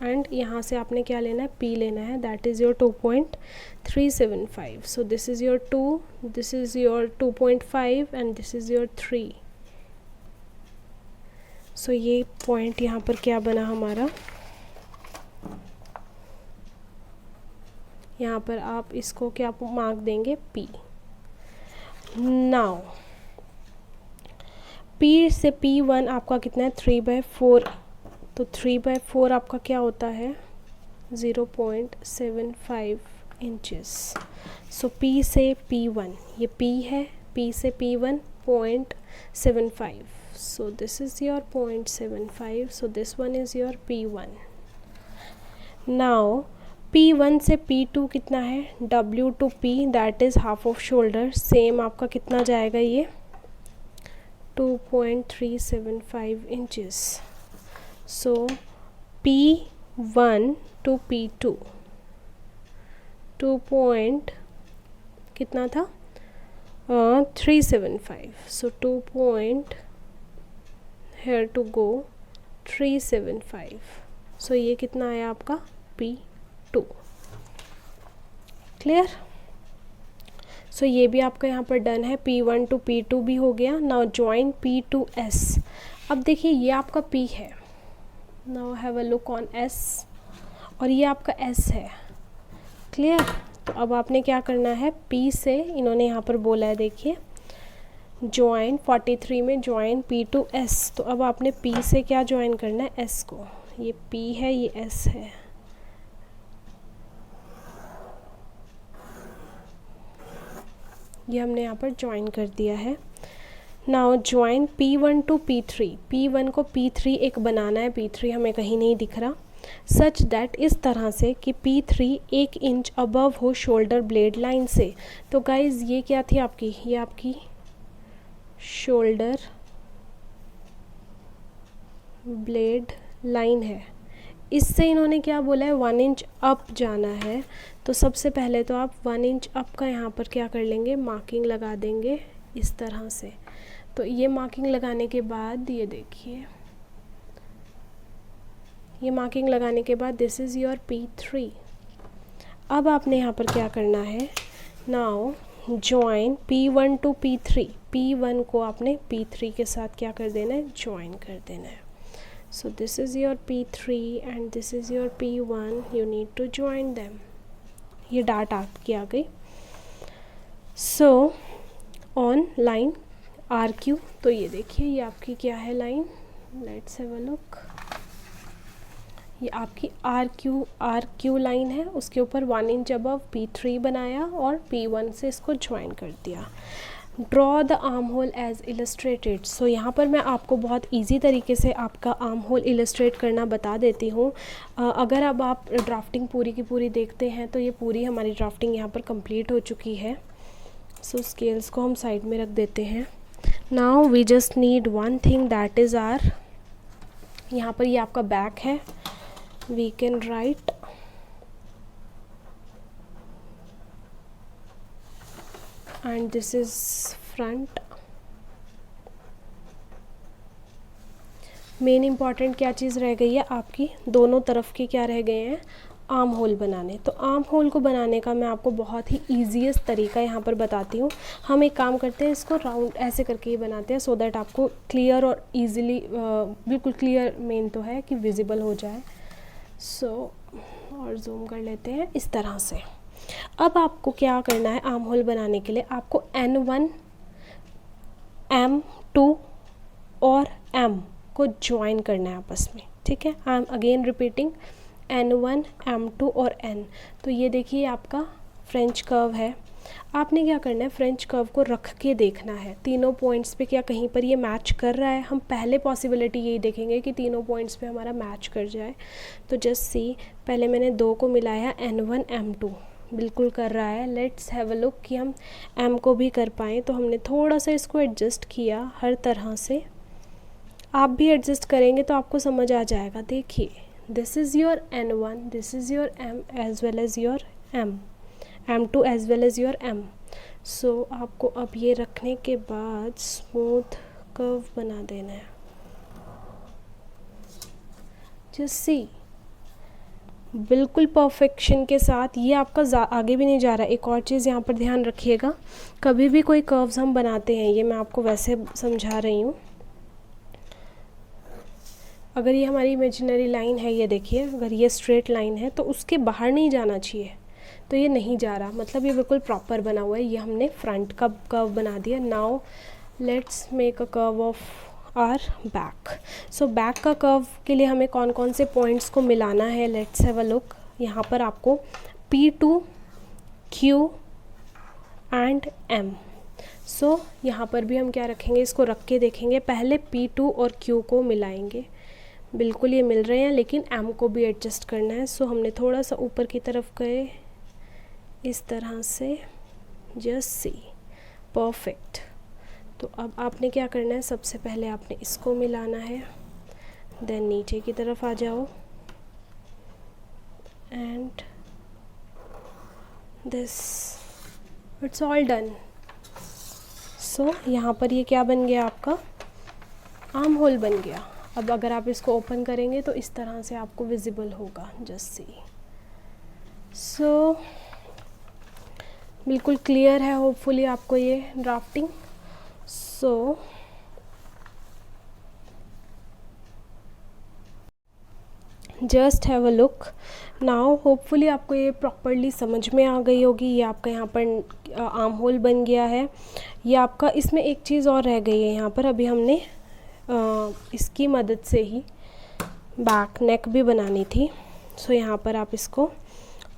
and यहाँ से आपने क्या लेना है, P लेना है, that is your 2.375। So this is your 2, this is your 2.5 and this is your 3। सो ये पॉइंट यहाँ पर क्या बना हमारा, यहाँ पर आप इसको क्या मार्क देंगे, P। नाउ P से P1 आपका कितना है, 3/4, तो 3/4 आपका क्या होता है, 0.75 इंचेस। सो P से P1, ये P है, P से P1 0.75, so this is your 0.75, so this one is your P1. now P1 से P2 कितना है, W to P that is half of shoulder, same आपका कितना जाएगा ये 2.375 inches. So P1 to P2 कितना था, 375, so 375, so ये कितना आया आपका P2। क्लियर। सो ये भी आपका यहाँ पर डन है, P1 to P2 भी हो गया। Now join P to S। अब देखिए ये आपका P है, now have a look on S, और ये आपका S है। क्लियर। तो अब आपने क्या करना है, P से इन्होंने यहाँ पर बोला है, देखिए ज्वाइन 43 में ज्वाइन P to S, तो अब आपने P से क्या ज्वाइन करना है, S को। ये P है, ये S है, ये हमने यहाँ पर ज्वाइन कर दिया है। Now join P1 to P3, P1 को P3 एक बनाना है, P3 हमें कहीं नहीं दिख रहा, सच दैट इस तरह से कि P3 1 इंच अबव हो शोल्डर ब्लेड लाइन से। तो गाइज ये क्या थी आपकी, ये आपकी शोल्डर ब्लेड लाइन है, इससे इन्होंने क्या बोला है, 1 इंच अप जाना है। तो सबसे पहले तो आप 1 इंच अप का यहाँ पर क्या कर लेंगे, मार्किंग लगा देंगे इस तरह से। तो ये मार्किंग लगाने के बाद ये देखिए, ये मार्किंग लगाने के बाद दिस इज़ योर P3। अब आपने यहाँ पर क्या करना है, now join P1 to P3, P1 को आपने P3 के साथ क्या कर देना है, ज्वाइन कर देना है। So this is your P3 and this is your P1, you need to join them। ये डाट आपकी आ गई। So on line RQ, तो ये देखिए ये आपकी क्या है line, let's have a look, ये आपकी RQ लाइन है, उसके ऊपर 1 इंच अबव P3 बनाया और P1 से इसको ज्वाइन कर दिया। Draw the arm hole as illustrated. So यहाँ पर मैं आपको बहुत इजी तरीके से आपका आर्म होल इलस्ट्रेट करना बता देती हूँ। अगर अब आप ड्राफ्टिंग पूरी की पूरी देखते हैं तो ये पूरी हमारी ड्राफ्टिंग यहाँ पर कंप्लीट हो चुकी है। सो स्केल्स को हम साइड में रख देते हैं। Now we just need one thing, that is our, यहाँ पर ये आपका बैक है, we can write and this is front। Main important क्या चीज़ रह गई है आपकी, दोनों तरफ के क्या रह गए हैं, आर्म होल बनाने। तो आर्म होल को बनाने का मैं आपको बहुत ही ईजीएस्ट तरीका यहाँ पर बताती हूँ। हम एक काम करते हैं, इसको राउंड ऐसे करके ही बनाते हैं, सो दैट आपको क्लियर और ईजिली, बिल्कुल क्लियर मेन तो है कि विजिबल हो जाए। सो और जूम कर लेते हैं इस तरह से। अब आपको क्या करना है, आर्म होल बनाने के लिए आपको N1, M2 और M को ज्वाइन करना है आपस में, ठीक है। I am again repeating, N1, M2 और N। तो ये देखिए आपका फ्रेंच कर्व है। आपने क्या करना है, फ्रेंच कर्व को रख के देखना है, तीनों पॉइंट्स पे क्या कहीं पर ये मैच कर रहा है। हम पहले पॉसिबिलिटी यही देखेंगे कि तीनों पॉइंट्स पे हमारा मैच कर जाए। तो जस्ट सी, पहले मैंने 2 को मिलाया, N1, M2 बिल्कुल कर रहा है। लेट्स हैव अ लुक कि हम M को भी कर पाएँ। तो हमने थोड़ा सा इसको एडजस्ट किया हर तरह से। आप भी एडजस्ट करेंगे तो आपको समझ आ जाएगा। देखिए, this is your N1, this is your M as well as your M2 as well as your M। So आपको अब ये रखने के बाद स्मूथ कर्व बना देना है। जस्ट सी, बिल्कुल परफेक्शन के साथ। ये आपका आगे भी नहीं जा रहा है। एक और चीज़ यहाँ पर ध्यान रखिएगा, कभी भी कोई कर्व्स हम बनाते हैं, ये मैं आपको वैसे समझा रही हूँ, अगर ये हमारी इमेजिनरी लाइन है, ये देखिए, अगर ये स्ट्रेट लाइन है तो उसके बाहर नहीं जाना चाहिए। तो ये नहीं जा रहा, मतलब ये बिल्कुल प्रॉपर बना हुआ है। ये हमने फ्रंट का कर्व बना दिया। Now let's make a curve of our back. So back का कर्व के लिए हमें कौन कौन से पॉइंट्स को मिलाना है, लेट्स हैव अ लुक। यहाँ पर आपको P2, Q एंड M। सो यहाँ पर भी हम क्या रखेंगे, इसको रख के देखेंगे। पहले P2 और Q को मिलाएंगे, बिल्कुल ये मिल रहे हैं, लेकिन M को भी एडजस्ट करना है। सो हमने थोड़ा सा ऊपर की तरफ गए इस तरह से, जस्ट सी, परफेक्ट। तो अब आपने क्या करना है, सबसे पहले आपने इसको मिलाना है, देन नीचे की तरफ आ जाओ and this, it's all done. So यहाँ पर ये क्या बन गया, आपका आर्म होल बन गया। अब अगर आप इसको ओपन करेंगे तो इस तरह से आपको विजिबल होगा, जस्ट सी। सो बिल्कुल क्लियर है होपफुली आपको ये drafting. So just have a look now. Hopefully आपको ये प्रॉपरली समझ में आ गई होगी। ये आपका यहाँ पर आर्म होल बन गया है। ये आपका, इसमें एक चीज़ और रह गई है यहाँ पर, अभी हमने इसकी मदद से ही बैक नेक भी बनानी थी। सो यहाँ पर आप इसको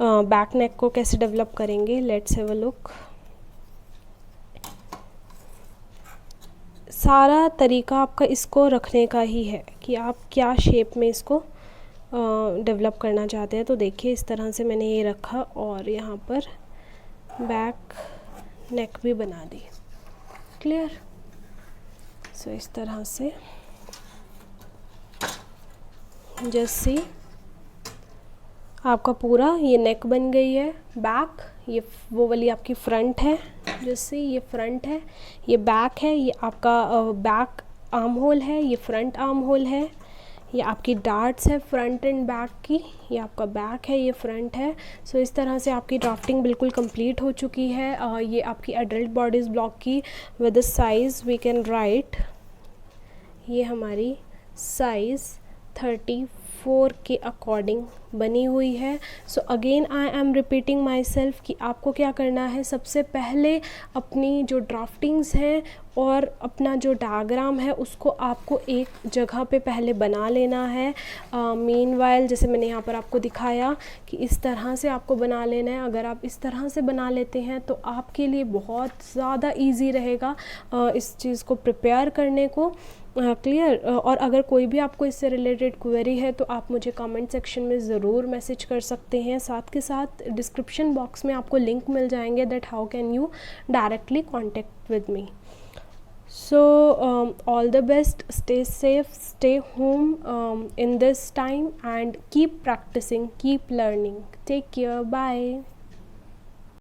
बैक नेक को कैसे डेवलप करेंगे, लेट्स हैव अ लुक। सारा तरीका आपका इसको रखने का ही है कि आप क्या शेप में इसको डेवलप करना चाहते हैं। तो देखिए इस तरह से मैंने ये रखा और यहाँ पर बैक नेक भी बना दी, क्लियर। सो इस तरह से जस्ट सी, आपका पूरा ये नेक बन गई है। बैक, ये वो वाली आपकी फ्रंट है, जैसे ये फ्रंट है, ये बैक है, ये आपका बैक आर्म होल है, ये फ्रंट आर्म होल है, ये आपकी डार्ट्स है फ्रंट एंड बैक की, ये आपका बैक है, ये फ्रंट है। सो इस तरह से आपकी ड्राफ्टिंग बिल्कुल कंप्लीट हो चुकी है। ये आपकी एडल्ट बॉडीज़ ब्लॉक की with size we can write, ये हमारी साइज़ 34 के अकॉर्डिंग बनी हुई है। So again I am repeating myself कि आपको क्या करना है, सबसे पहले अपनी जो ड्राफ्टिंग्स हैं और अपना जो डायग्राम है उसको आपको एक जगह पे पहले बना लेना है। मीनवाइल जैसे मैंने यहाँ पर आपको दिखाया कि इस तरह से आपको बना लेना है। अगर आप इस तरह से बना लेते हैं तो आपके लिए बहुत ज़्यादा ईजी रहेगा इस चीज़ को प्रिपेयर करने को, क्लियर। और अगर कोई भी आपको इससे रिलेटेड क्वेरी है तो आप मुझे कमेंट सेक्शन में ज़रूर मैसेज कर सकते हैं। साथ के साथ डिस्क्रिप्शन बॉक्स में आपको लिंक मिल जाएंगे that how can you directly contact with me. So all the best, stay safe, stay home in this time and keep practicing, keep learning. Take care, bye.